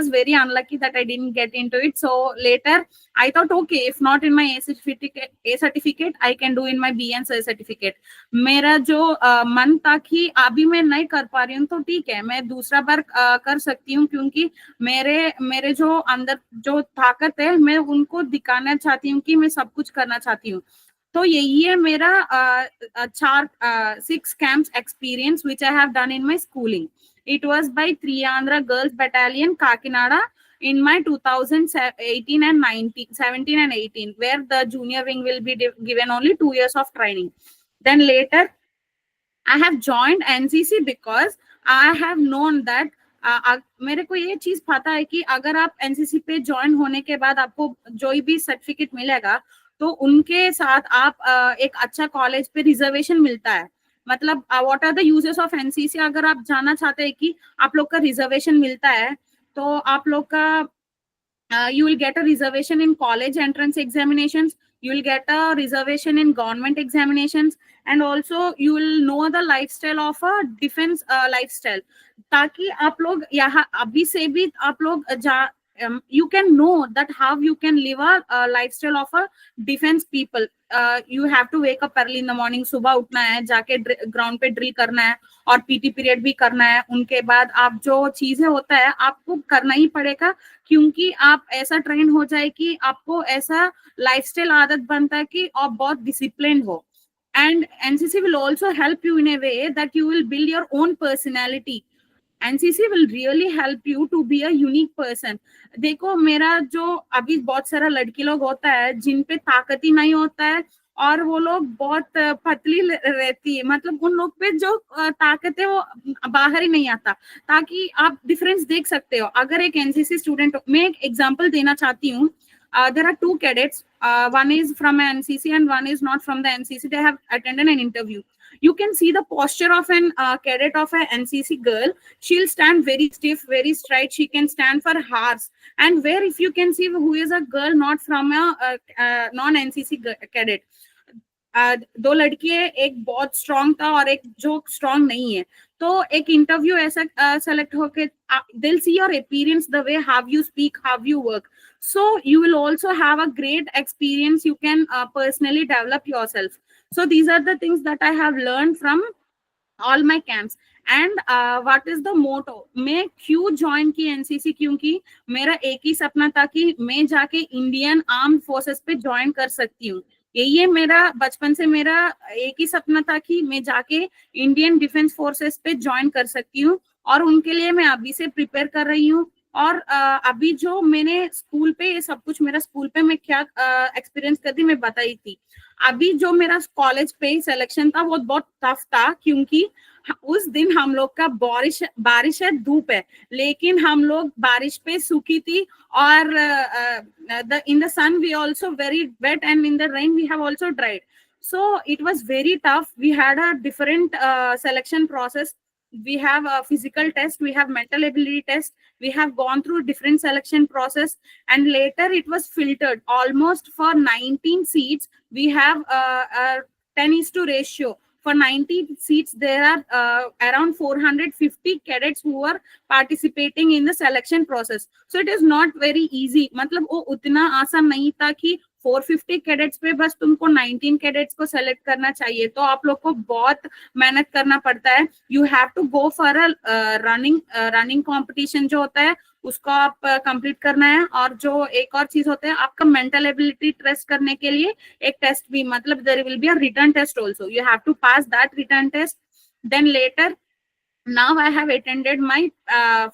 very unlucky that I didn't get into it. So later I thought, okay, if not in my A certificate, I can do in my B and C certificate. मेरा जो मन था कि अभी मैं नहीं कर पा रही हूँ तो ठीक है, मैं दूसरा बार कर सकती हूँ, क्योंकि मेरे जो अंदर जो ताकत है मैं उनको दिखाना चाहती हूँ कि मैं सब कुछ करना चाहती हूँ. तो यही है मेरा 6 camps experience which I have done in my schooling. It was by Triandhra Girls Battalion, Kakinada, in my 2018 and 17 and 18, where the junior wing will be given only 2 years of training. Then later, I have joined NCC because I have known that मेरे को ये चीज पता है कि अगर आप एनसीसी पे ज्वाइन होने के बाद आपको जो भी सर्टिफिकेट मिलेगा तो उनके साथ आप एक अच्छा कॉलेज पे रिजर्वेशन मिलता है. मतलब what are the uses of NCC, अगर आप जानना चाहते हैं कि आप लोग का रिजर्वेशन मिलता है तो आप लोग का you will get a reservation in college entrance examinations, you will get a reservation in government examinations, and also you will know the lifestyle of a defense lifestyle, ताकि आप लोग यहाँ अभी से भी आप लोग you can know that how you can live a lifestyle of a defense people. You have to wake up early in the morning, सुबह उठना है, जाके ग्राउंड पे ड्रिल करना है और पीटी पीरियड भी करना है. उनके बाद आप जो चीजें होता है आपको करना ही पड़ेगा, क्योंकि आप ऐसा ट्रेन हो जाए कि आपको ऐसा लाइफस्टाइल आदत बनता है कि आप बहुत डिसिप्लिन हो. And NCC will also help you in a way that you will build your own personality. NCC will really help you to be a unique person. देखो मेरा जो अभी बहुत सारा लड़की लोग होता है जिन पे ताकत ही नहीं होता है और वो लोग बहुत पतली रहती है, मतलब उन लोग पे जो ताकत है वो बाहर ही नहीं आता, ताकि आप डिफरेंस देख सकते हो. अगर एक एनसीसी स्टूडेंट, मैं एक एग्जांपल देना चाहती हूँ. There are 2 cadets, one is from an NCC and one is not from the NCC. They have attended an interview. You can see the posture of an cadet of an NCC girl. She'll stand very stiff, very straight. She can stand for hours. And where if you can see who is a girl not from a non-NCC cadet. 2 लड़की है, एक बहुत स्ट्रॉन्ग था और एक जो स्ट्रॉन्ग नहीं है. तो एक इंटरव्यू ऐसा सेलेक्ट होके they'll see your appearance, the way how you speak, how you work. So you will also have a great experience. You can personally develop yourself. So these are the things that I have learned from all my camps. And what is the motto? मैं क्यों ज्वाइन की एनसीसी? क्योंकि मेरा एक ही सपना था कि मैं जाके इंडियन आर्म्ड फोर्सेस पे ज्वाइन कर सकती हूँ. यही है मेरा बचपन से मेरा एक ही सपना था कि मैं जाके इंडियन डिफेंस फोर्सेस पे ज्वाइन कर सकती हूँ, और उनके लिए मैं अभी से प्रिपेयर कर रही हूँ. और अभी जो मैंने स्कूल पे ये सब कुछ मेरा स्कूल पे मैं क्या एक्सपीरियंस करती मैं बताई थी. अभी जो मेरा कॉलेज पे सिलेक्शन था वो बहुत टफ था, क्योंकि उस दिन हम लोग का बारिश है, धूप है, लेकिन हम लोग बारिश पे सूखी थी, और in the sun we also very wet, and in the rain we have also dried. So it was very tough. We had a different selection process. We have a physical test, we have mental ability test, we have gone through different selection process, and later it was filtered. Almost for 19 seats we have a 10:1 ratio. For 90 seats there are around 450 cadets who are participating in the selection process. So it is not very easy. मतलब वो उतना आसान नहीं था कि 450 कैडेट्स पे बस तुमको 19 कैडेट्स को सेलेक्ट करना चाहिए, तो आप लोग को बहुत मेहनत करना पड़ता है. You have to go for a running competition जो होता है उसको आप कंप्लीट करना है. और जो एक और चीज होता है आपका मेंटल एबिलिटी टेस्ट करने के लिए एक टेस्ट भी, मतलब there will be a written test also. You have to pass that written test. Then later now I have attended my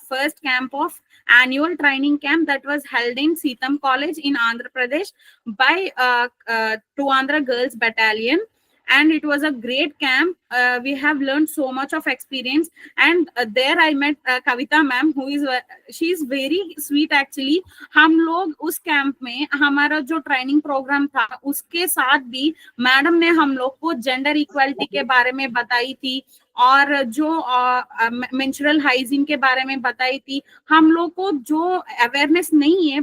first camp of annual training camp that was held in Seetham College in Andhra Pradesh by Tuandra Girls Battalion, and it was a great camp. We have learned so much of experience, and there I met Kavita ma'am, who is she is very sweet actually. हम लोग उस कैंप में हमारा जो ट्रेनिंग प्रोग्राम था उसके साथ भी मैडम ने हम लोग को जेंडर इक्वालिटी के बारे में बताई थी और जो मेंस्ट्रुअल हाइजीन के बारे में बताई थी. हम लोग को जो अवेयरनेस नहीं है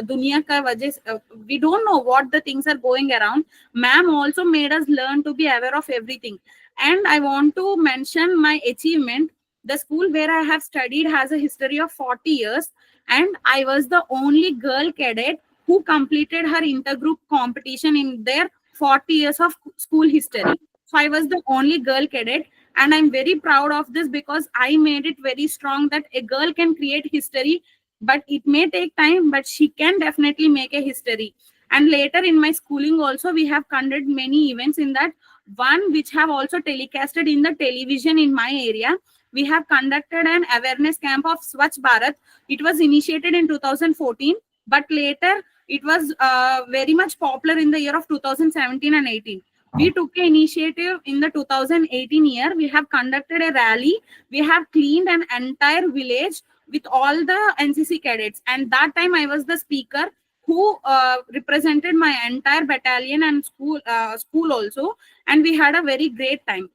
दुनिया का वजह से, we don't know what the things are going around. Ma'am also made us learn to be aware of everything. And I want to mention my achievement. The school where I have studied has a history of 40 years, and I was the only girl cadet who completed her intergroup competition in their 40 years of school history. So I was the only girl cadet, and I'm very proud of this because I made it very strong that a girl can create history, but it may take time, but she can definitely make a history. And later in my schooling also, we have conducted many events in that. One which have also telecasted in the television in my area. We have conducted an awareness camp of Swachh Bharat. It was initiated in 2014, but later it was very much popular in the year of 2017 and 18. We took an initiative in the 2018 year. We have conducted a rally. We have cleaned an entire village with all the NCC cadets. And that time I was the speaker who represented my entire battalion and school also. And we had a very great time.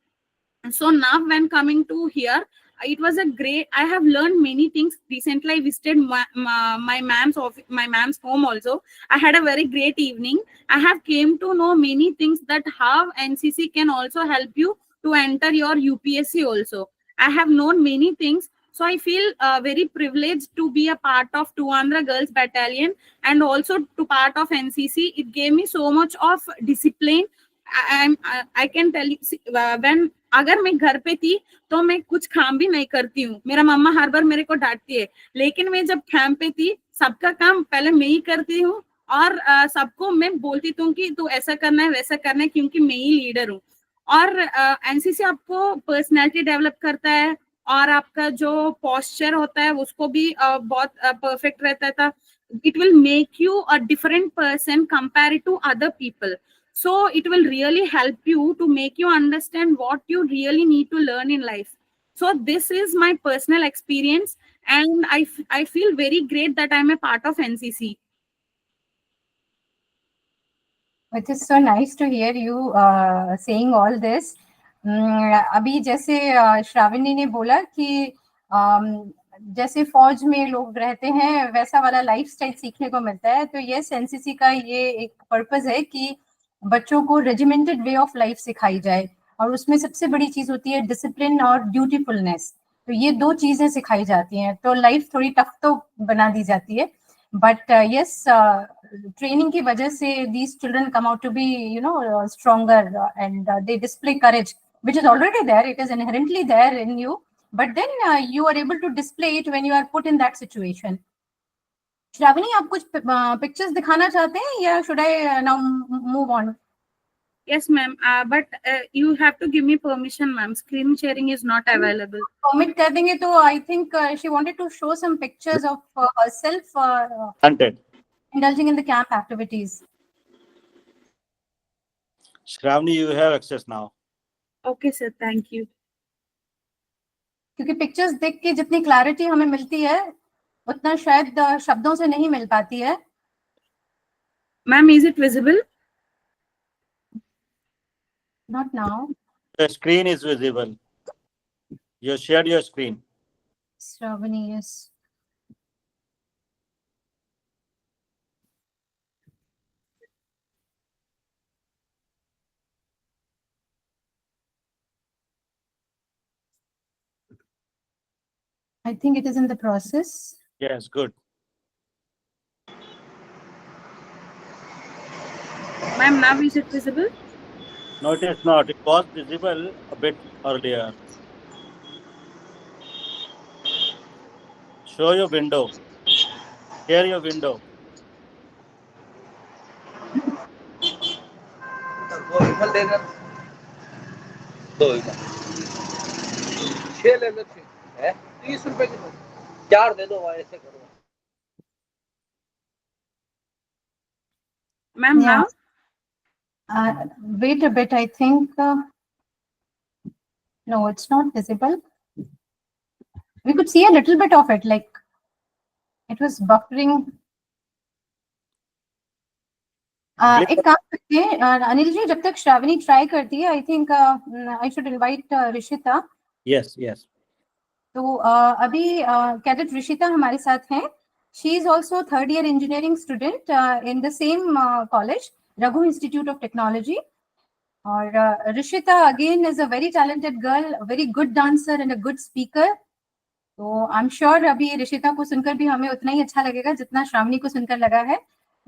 So now when coming to here, it was a great, I have learned many things. Recently I visited my mom's home also. I had a very great evening. I have came to know many things, that how NCC can also help you to enter your UPSC also. I have known many things. So I feel very privileged to be a part of Tuandra Girls Battalion and also to part of NCC. It gave me so much of discipline. I can tell you, when अगर मैं घर पे थी तो मैं कुछ काम भी नहीं करती हूँ. मेरा मम्मा हर बार मेरे को डांटती है, लेकिन मैं जब कैंप पे थी सबका काम पहले मैं ही करती हूँ और सबको मैं बोलती हूँ कि तू ऐसा करना है वैसा करना है, क्योंकि मैं ही लीडर हूँ. और एनसीसी आपको पर्सनैलिटी डेवलप करता है और आपका जो पोस्चर होता है उसको भी बहुत परफेक्ट रहता था. It will make you a different person compare to other people. So it will really help you to make you understand what you really need to learn in life. So this is my personal experience, and I feel very great that I'm a part of NCC. It is so nice to hear you saying all this. अभी जैसे श्रावणी ने बोला कि जैसे फौज में लोग रहते हैं वैसा वाला लाइफस्टाइल सीखने को मिलता है. तो यस, एनसीसी का ये एक पर्पस है कि बच्चों को रेजिमेंटेड वे ऑफ लाइफ सिखाई जाए, और उसमें सबसे बड़ी चीज होती है डिसिप्लिन और ड्यूटीफुलनेस. तो ये दो चीजें सिखाई जाती हैं, तो लाइफ थोड़ी टफ तो बना दी जाती है. बट यस, ट्रेनिंग की वजह से these children come out to be, you know, stronger, and they display courage, which is already there. It is inherently there in you, but then you are able to display it when you are put in that situation. Shravani, आप कुछ पिक्चर्स दिखाना चाहते हैं या should I now move on? Yes, ma'am. But you have to give me permission, ma'am. Screen sharing is not available. Permit कर देंगे तो I think she wanted to show some pictures of herself indulging in the camp activities. Shravani, you have access now. Okay, sir. Thank you. क्योंकि पिक्चर्स देख के जितनी क्लैरिटी हमें मिलती है उतना शायद शब्दों से नहीं मिल पाती है. Ma'am, is it visible? Not now. The screen is visible. You shared your screen. Shravani, yes. I think it is in the process. Yes, good. Ma'am, now is it visible? No, it is not. It was visible a bit earlier. Show your window. Share your window. दो विमल देगा, दो विमल, 6 ले लो, 6 है 30 रुपए की, 4 दे दो, ऐसे करो। Ma'am, Yeah. now? Wait a bit, I think. No, it's not visible. We could see a little bit of it, like it was buffering. एक काम करते हैं अनिल जी, जब तक श्रावणी ट्राई करती है, I think I should invite Rishita. Yes, yes. तो अभी कैडेट ऋषिता हमारे साथ हैं. She is also third year engineering student in the same college, Raghu institute of technology. और Rishita again is a very talented girl, very good dancer and a good speaker. तो आई एम श्योर अभी ऋषिता को सुनकर भी हमें उतना ही अच्छा लगेगा जितना श्रावणी को सुनकर लगा है.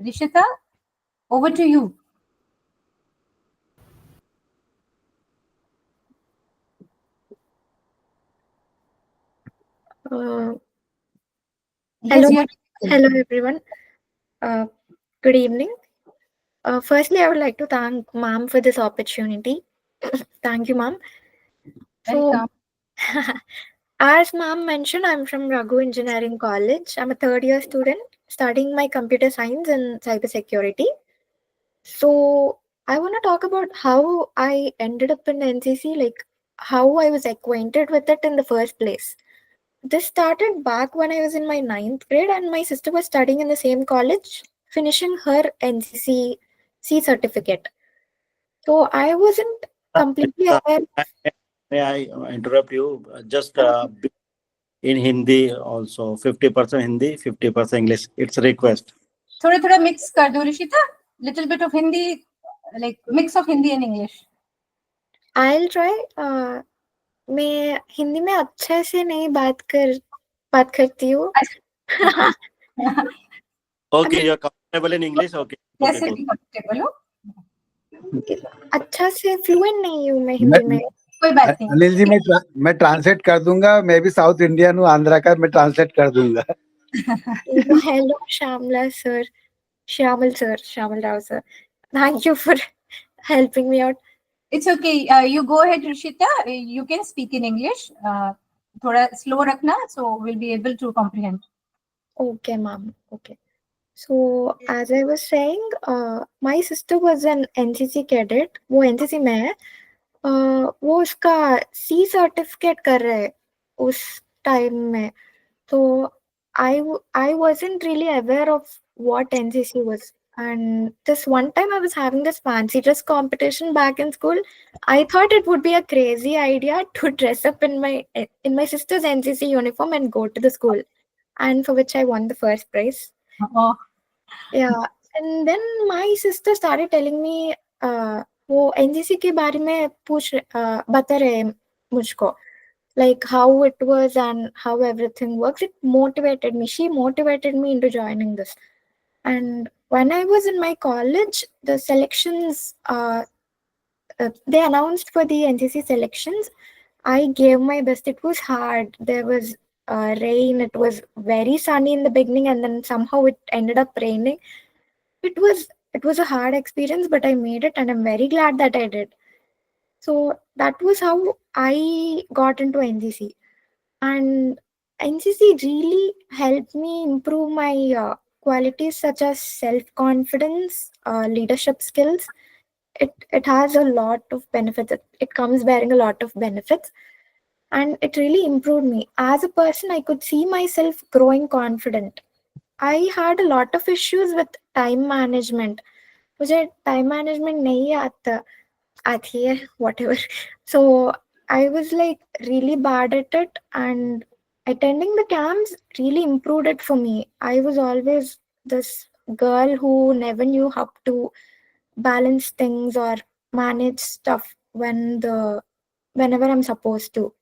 Rishita, over to you. Hello everyone. Good evening. Firstly, I would like to thank ma'am for this opportunity. Thank you, ma'am. Welcome. As ma'am mentioned, I'm from Raghu Engineering College. I'm a third year student studying my computer science and cybersecurity. So I want to talk about how I ended up in NCC, like how I was acquainted with it in the first place. This started back when I was in my 9th grade and my sister was studying in the same college, finishing her NCC C certificate. So I wasn't completely aware. May I interrupt you? Just in Hindi also, 50% Hindi, 50% English. It's a request. थोड़ा मिक्स कर दो Rishita. Little bit of Hindi, like mix of Hindi and English. I'll try. मैं हिंदी में अच्छे से नहीं बात करती हूँ. Okay, you're comfortable in English. Okay. जैसे भी comfortable हो. अच्छा से फ्लुएंट नहीं हूँ मैं हिंदी में. कोई बात नहीं. अनिल जी, मैं ट्रांसलेट कर दूंगा. मैं भी साउथ इंडियन हूँ, आंध्रा का. मैं ट्रांसलेट कर दूंगा. Hello, Shamla sir, Shamal Rao sir. Thank you for helping me out. It's okay. You go ahead, Rishita. You can speak in English. थोड़ा slow रखना, so we'll be able to comprehend. Okay, ma'am. Okay. So as I was saying, my sister was an NCC cadet. वो NCC में है. वो उसका C certificate कर रहे हैं उस time में. So I wasn't really aware of what NCC was. And this one time I was having this fancy dress competition back in school. I thought it would be a crazy idea to dress up in my sister's NCC uniform and go to the school, and for which I won the first prize. Oh. Yeah, and then my sister started telling me वो NCC के बारे में बता रहे मुझको, like how it was and how everything works. It motivated me. She motivated me into joining this. And when I was in my college, the selections, they announced for the NCC selections. I gave my best. It was hard. There was rain. It was very sunny in the beginning, and then somehow it ended up raining. It was a hard experience, but I made it, and I'm very glad that I did. So that was how I got into NCC. And NCC really helped me improve my qualities such as self-confidence, leadership skills. It has a lot of benefits. It comes bearing a lot of benefits. And it really improved me. As a person, I could see myself growing confident. I had a lot of issues with time management. मुझे time management नहीं आती है, whatever. So I was like really bad at it, and attending the camps really improved it for me. I was always this girl who never knew how to balance things or manage stuff whenever I'm supposed to.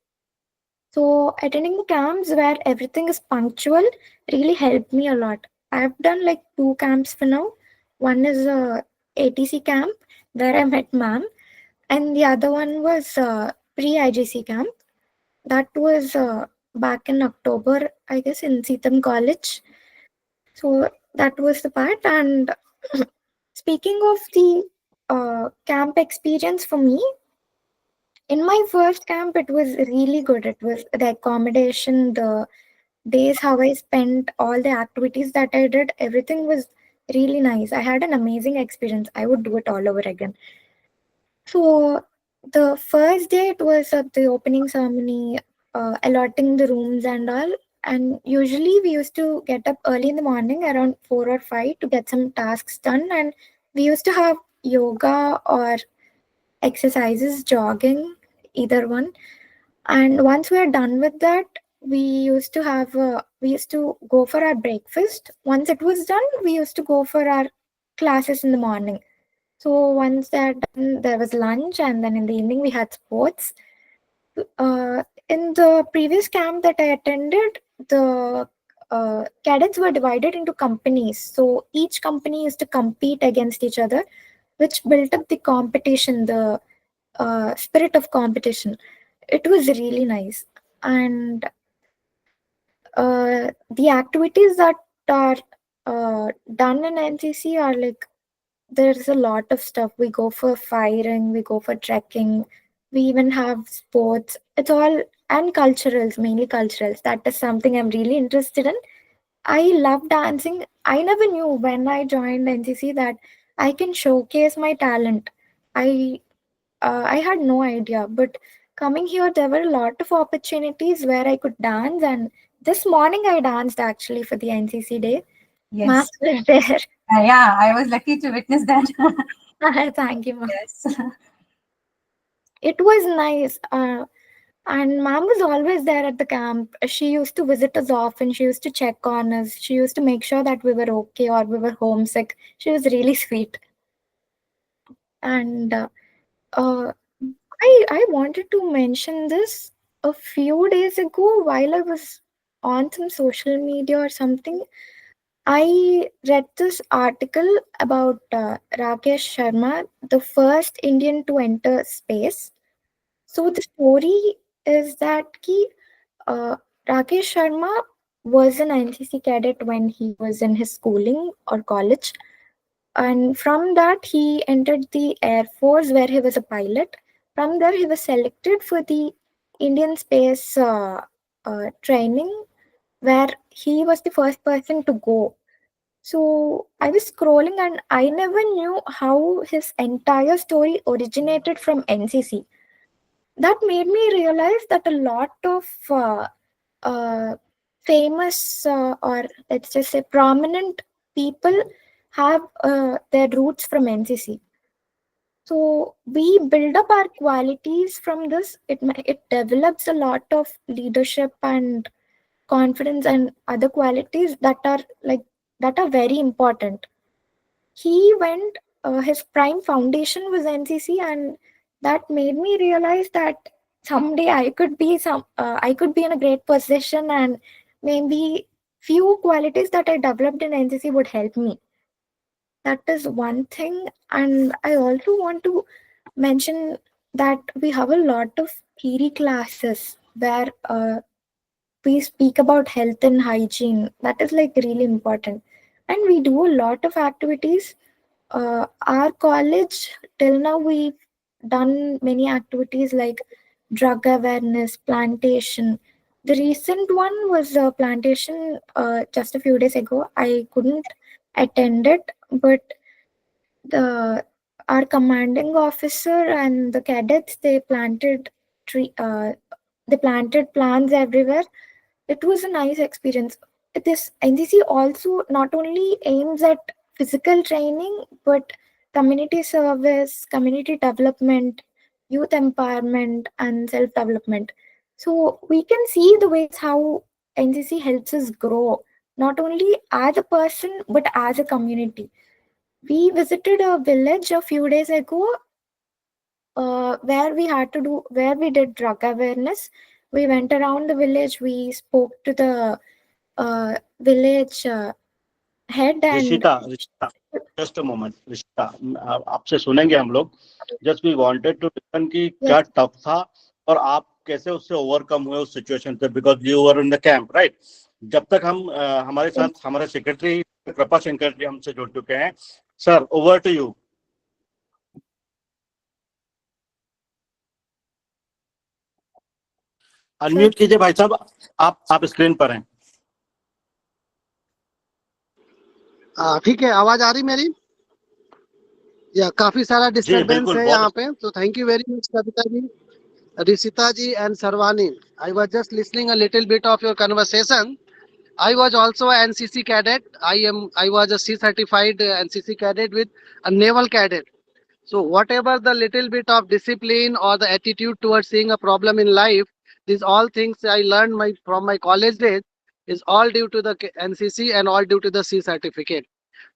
So attending the camps where everything is punctual really helped me a lot. I've done like 2 camps for now. One is a ATC camp where I met ma'am, and the other one was pre-IGC camp. That was back in October, I guess, in Seetham College. So that was the part. And speaking of the camp experience for me, in my first camp, it was really good. It was the accommodation, the days, how I spent, all the activities that I did, everything was really nice. I had an amazing experience. I would do it all over again. So the first day it was at the opening ceremony, allotting the rooms and all. And usually we used to get up early in the morning around 4 or 5 to get some tasks done. And we used to have yoga or exercises, jogging, either one. And once we are done with that, we used to go for our breakfast. Once it was done, we used to go for our classes in the morning. So once that done, there was lunch, and then in the evening we had sports. In the previous camp that I attended, the cadets were divided into companies. So each company used to compete against each other, which built up the competition, the spirit of competition. It was really nice. And the activities that are done in NCC are like, there's a lot of stuff. We go for firing, we go for trekking, we even have sports. It's all, and culturals, mainly culturals. That is something I'm really interested in. I love dancing. I never knew when I joined NCC that I can showcase my talent. I had no idea, but coming here, there were a lot of opportunities where I could dance. And this morning, I danced actually for the NCC day. Yes. Mass were there. Yeah, I was lucky to witness that. Thank you, ma'am. Yes. It was nice. And ma'am was always there at the camp. She used to visit us often. She used to check on us. She used to make sure that we were okay or we were homesick. She was really sweet. And I wanted to mention this a few days ago while I was on some social media or something. I read this article about Rakesh Sharma, the first Indian to enter space. So the story is that Rakesh Sharma was an NCC cadet when he was in his schooling or college. And from that, he entered the Air Force where he was a pilot. From there, he was selected for the Indian space training, where he was the first person to go. So I was scrolling and I never knew how his entire story originated from NCC. That made me realize that a lot of famous or let's just say prominent people have their roots from NCC. So we build up our qualities from this. It develops a lot of leadership and confidence and other qualities that are very important. He went, his prime foundation was NCC, and that made me realize that someday I could be in a great position, and maybe few qualities that I developed in NCC would help me. That is one thing. And I also want to mention that we have a lot of theory classes where we speak about health and hygiene. That is like really important. And we do a lot of activities. Our college, till now, we've done many activities like drug awareness, plantation. The recent one was a plantation just a few days ago. I couldn't attend it, but our commanding officer and the cadets, they planted plants everywhere. It was a nice experience. This NCC also not only aims at physical training, but community service, community development, youth empowerment, and self-development. So we can see the ways how NCC helps us grow, not only as a person, but as a community. We visited a village a few days ago where we did drug awareness. We went around the village. We spoke to the village head and Rishita, just a moment Rishita, आपसे सुनेंगे हम लोग। Just we wanted to listen कि क्या टफ था और आप कैसे उससे ओवरकम हुए उस सिचुएशन से, because you were in the camp, right? जब तक हम हमारे साथ हमारे सेक्रेटरी कृपा शंकर जी हमसे जुड़ चुके हैं। Sir, over to you. Unmute कीजिए भाई साहब, आप स्क्रीन पर हैं। ठीक है, आवाज आ रही मेरी? या काफी सारा डिस्टरबेंस बिल्कुल, है बहुत यहाँ पे, तो thank you very much Kavita ji, Risita ji and Sarvani. I was just listening a little bit of your conversation. I was also a NCC cadet. I was a C certified NCC cadet with a naval cadet. So whatever the little bit of discipline or the attitude towards seeing a problem in life, these all things I learned from my college days is all due to the NCC and all due to the C certificate.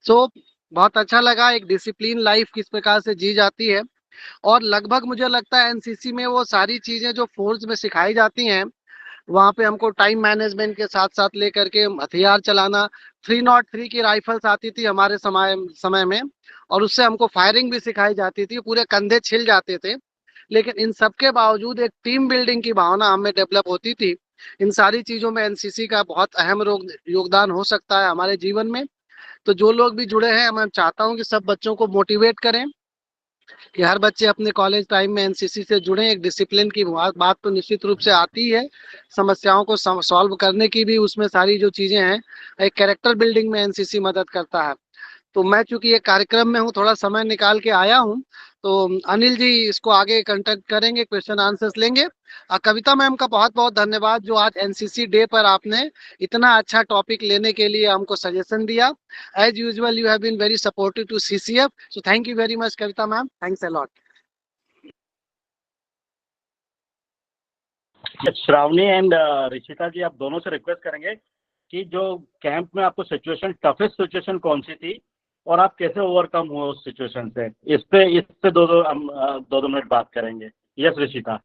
So बहुत अच्छा लगा एक डिसिप्लिन लाइफ किस प्रकार से जी जाती है, और लगभग मुझे लगता है एनसीसी में वो सारी चीजें जो फोर्स में सिखाई जाती हैं, वहाँ पे हमको टाइम मैनेजमेंट के साथ साथ लेकर के हथियार चलाना, 303 की राइफल्स आती थी हमारे समय में, और उससे हमको फायरिंग भी सिखाई जाती थी, पूरे कंधे छिल जाते थे। लेकिन इन सब के बावजूद एक टीम बिल्डिंग की भावना हमें डेवलप होती थी। इन सारी चीजों में एनसीसी का बहुत अहम योगदान हो सकता है हमारे जीवन में। तो जो लोग भी जुड़े हैं, मैं चाहता हूँ कि सब बच्चों को मोटिवेट करें कि हर बच्चे अपने कॉलेज टाइम में एनसीसी से जुड़े। एक डिसिप्लिन की बात तो निश्चित रूप से आती है, समस्याओं को सॉल्व करने की भी उसमें सारी जो चीजें हैं, एक कैरेक्टर बिल्डिंग में एनसीसी मदद करता है। तो मैं चूंकि ये कार्यक्रम में हूँ, थोड़ा समय निकाल के आया हूँ, तो अनिल जी इसको आगे कंटेक्ट करेंगे, क्वेश्चन आंसर्स लेंगे। कविता मैम का बहुत बहुत धन्यवाद जो आज एनसीसी डे पर आपने इतना अच्छा टॉपिक लेने के लिए हमको सजेशन दिया। As usual you have been very supportive to CCF, so thank you very much Kavita ma'am, thanks a lot. Shravani and Rishita ji, आप दोनों से रिक्वेस्ट करेंगे कि जो कैंप में आपको सिचुएशन, टफेस्ट सिचुएशन कौन सी थी और आप कैसे ओवरकम हुए उस सिचुएशन से, इस पे दो मिनट बात करेंगे। Yes Rishita.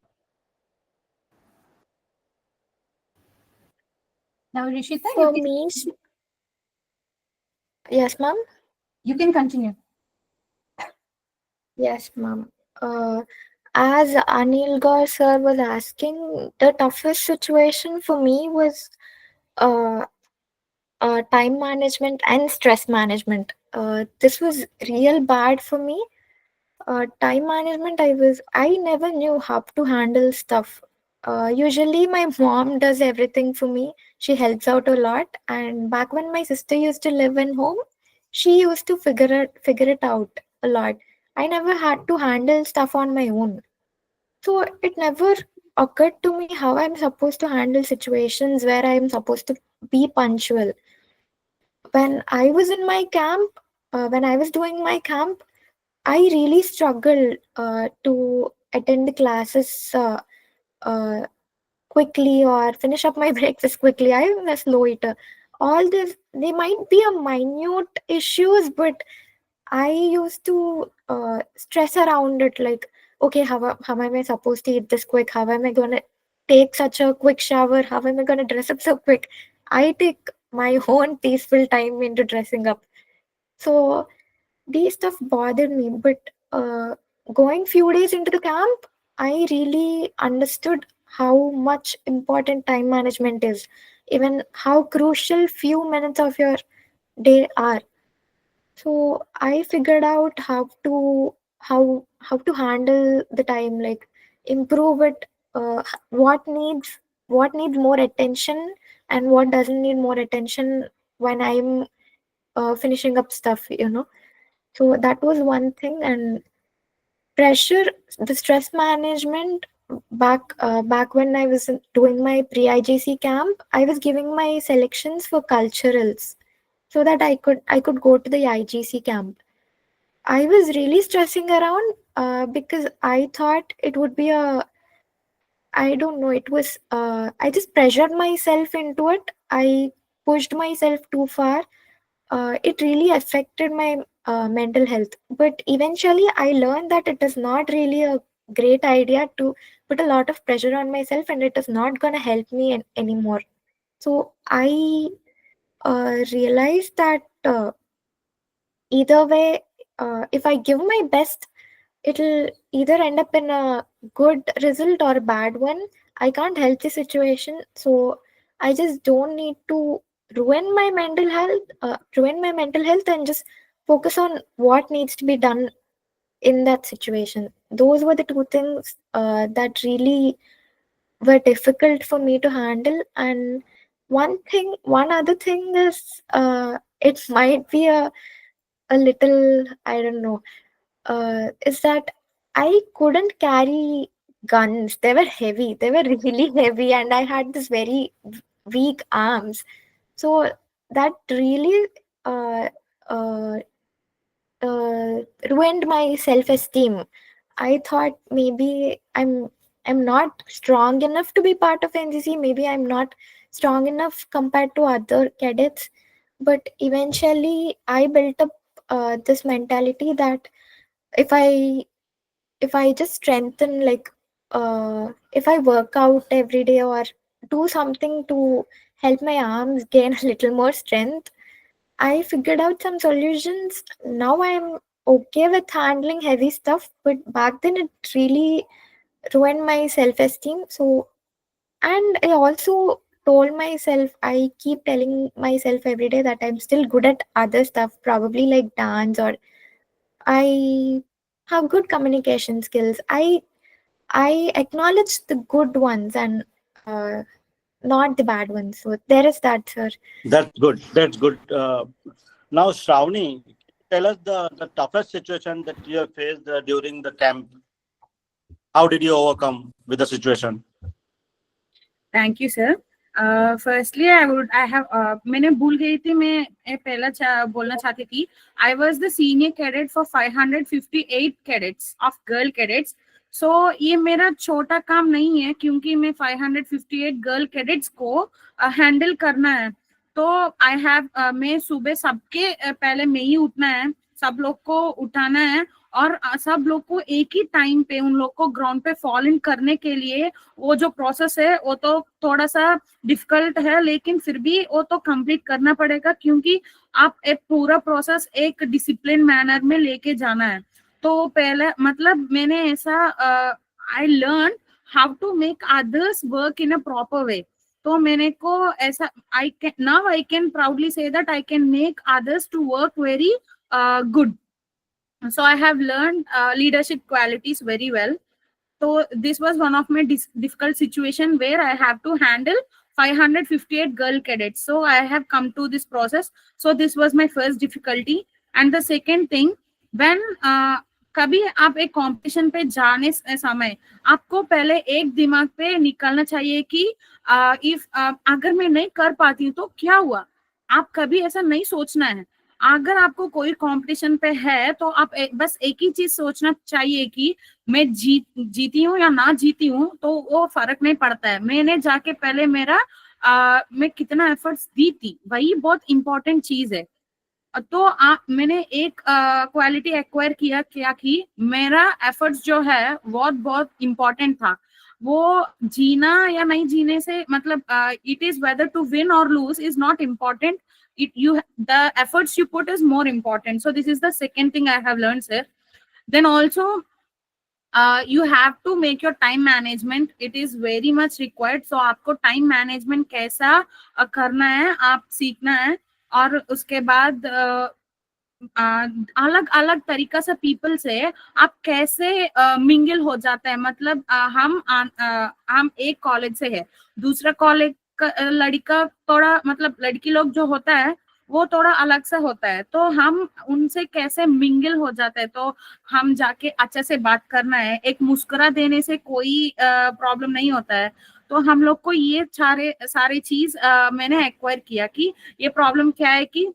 Now, Rishita, For me, yes, ma'am. You can continue. Yes, ma'am. As Anil Gaur sir was asking, the toughest situation for me was time management and stress management. This was real bad for me. Time management, I never knew how to handle stuff. Usually my mom does everything for me. She helps out a lot. And back when my sister used to live in home, she used to figure it out a lot. I never had to handle stuff on my own. So it never occurred to me how I'm supposed to handle situations where I'm supposed to be punctual. When I was in my camp, when I was doing my camp, I really struggled to attend the classes quickly or finish up my breakfast quickly. I am a slow eater. All this, they might be a minute issues, but I used to stress around it like, okay, how am I supposed to eat this quick? How am I going to take such a quick shower? How am I going to dress up so quick? I take my own peaceful time into dressing up. So these stuff bothered me, but going few days into the camp, I really understood how much important time management is, even how crucial few minutes of your day are. So I figured out how to handle the time, like improve it, what needs more attention and what doesn't need more attention when I'm finishing up stuff, So that was one thing. And pressure, the stress management, back when I was doing my pre-IGC camp, I was giving my selections for culturals so that I could go to the IGC camp. I was really stressing around because I thought it would be I don't know, it was I just pressured myself into it. I pushed myself too far. It really affected my mental health. But eventually, I learned that it is not really a great idea to put a lot of pressure on myself, and it is not going to help me anymore. So I realized that either way, if I give my best, it'll either end up in a good result or a bad one. I can't help the situation, so I just don't need to ruin my mental health, and just focus on what needs to be done in that situation. Those were the two things that really were difficult for me to handle. And one other thing is, it might be a little, I don't know, is that I couldn't carry guns. They were heavy. They were really heavy, and I had this very weak arms. So that really uh, uh, ruined my self-esteem. I thought maybe I'm not strong enough to be part of NCC. Maybe I'm not strong enough compared to other cadets. But eventually, I built up this mentality that if I just strengthen, like if I work out every day or do something to help my arms gain a little more strength, I figured out some solutions. Now I'm okay with handling heavy stuff, but back then it really ruined my self-esteem. So, and I also told myself, I keep telling myself every day that I'm still good at other stuff, probably like dance, or I have good communication skills. I acknowledge the good ones and not the bad ones. So there is that, sir. That's good. That's good. Now, Shravani, tell us the toughest situation that you have faced during the camp. How did you overcome with the situation? Thank you, sir. Firstly, मैंने भूल गई थी, मैं पहला बोलना चाहती थी. I was the senior cadet for 558 cadets of girl cadets. So ये मेरा छोटा काम नहीं है, क्योंकि मैं 558 गर्ल कैडेट्स को हैंडल करना है. तो मैं सुबह सबके पहले मैं ही उठना है, सब लोग को उठाना है, और सब लोग को एक ही टाइम पे उन लोग को ग्राउंड पे फॉल इन करने के लिए वो जो प्रोसेस है वो तो थोड़ा सा डिफिकल्ट है, लेकिन फिर भी वो तो कंप्लीट करना पड़ेगा, क्योंकि आप एक पूरा प्रोसेस एक डिसिप्लिन मैनर में लेके जाना है. तो पहले मतलब मैंने ऐसा I learn how to make others work in a proper way. तो मैंने को ऐसा I can proudly say that I can make others to work very good. So I have learned leadership qualities very well. So this was one of my difficult situation where I have to handle 558 girl cadets. So I have come to this process. So this was my first difficulty. And the second thing, when कभी आप एक कंपटीशन पे जाने समय आपको पहले एक दिमाग पे निकलना चाहिए कि अगर मैं नहीं कर पाती हूँ तो क्या हुआ. आप कभी ऐसा नहीं सोचना है. अगर आपको कोई कंपटीशन पे है तो आप बस एक ही चीज सोचना चाहिए कि मैं जीती हूँ या ना जीती हूँ, तो वो फर्क नहीं पड़ता है. मैंने जाके पहले मैं कितना एफर्ट्स दी थी, वही बहुत इंपॉर्टेंट चीज है. तो मैंने एक क्वालिटी एक्वायर किया कि मेरा एफर्ट्स जो है बहुत इंपॉर्टेंट था. वो जीना या नहीं जीने से मतलब it is whether to win और lose is not important. The efforts you put is more important. So this is the second thing I have learned, sir. Then also you have to make your time management. It is very much required. So आपको time management कैसा करना है आप सीखना है. और उसके बाद अलग अलग तरीका से पीपल से आप कैसे मिंगल हो जाता है. मतलब हम एक कॉलेज से है, दूसरा कॉलेज लड़का थोड़ा मतलब लड़की लोग जो होता है वो थोड़ा अलग सा होता है, तो हम उनसे कैसे मिंगल हो जाता है. तो हम जाके अच्छे से बात करना है. एक मुस्कुरा देने से कोई प्रॉब्लम नहीं होता है. तो हम लोग को ये सारे चीज मैंने एक्वायर किया कि ये प्रॉब्लम क्या है, कि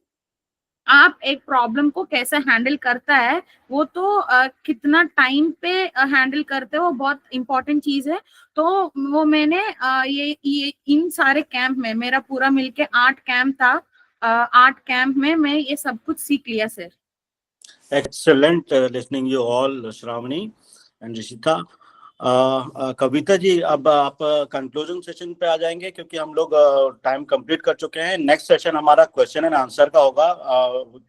आप एक प्रॉब्लम को कैसे हैंडल करता है, वो तो कितना टाइम पे हैंडल करते हो वो बहुत इंपॉर्टेंट चीज है. तो वो मैंने ये इन सारे कैंप में, मेरा पूरा मिलके 8 कैंप था, 8 कैंप में मैं ये सब कुछ सीख लिया sir. Excellent listening you all, Shravani and Rishita. Kavita ji, अब आप कंक्लूजन सेशन पे आ जाएंगे क्योंकि हम लोग टाइम कंप्लीट कर चुके हैं। नेक्स्ट सेशन हमारा क्वेश्चन एंड आंसर का होगा।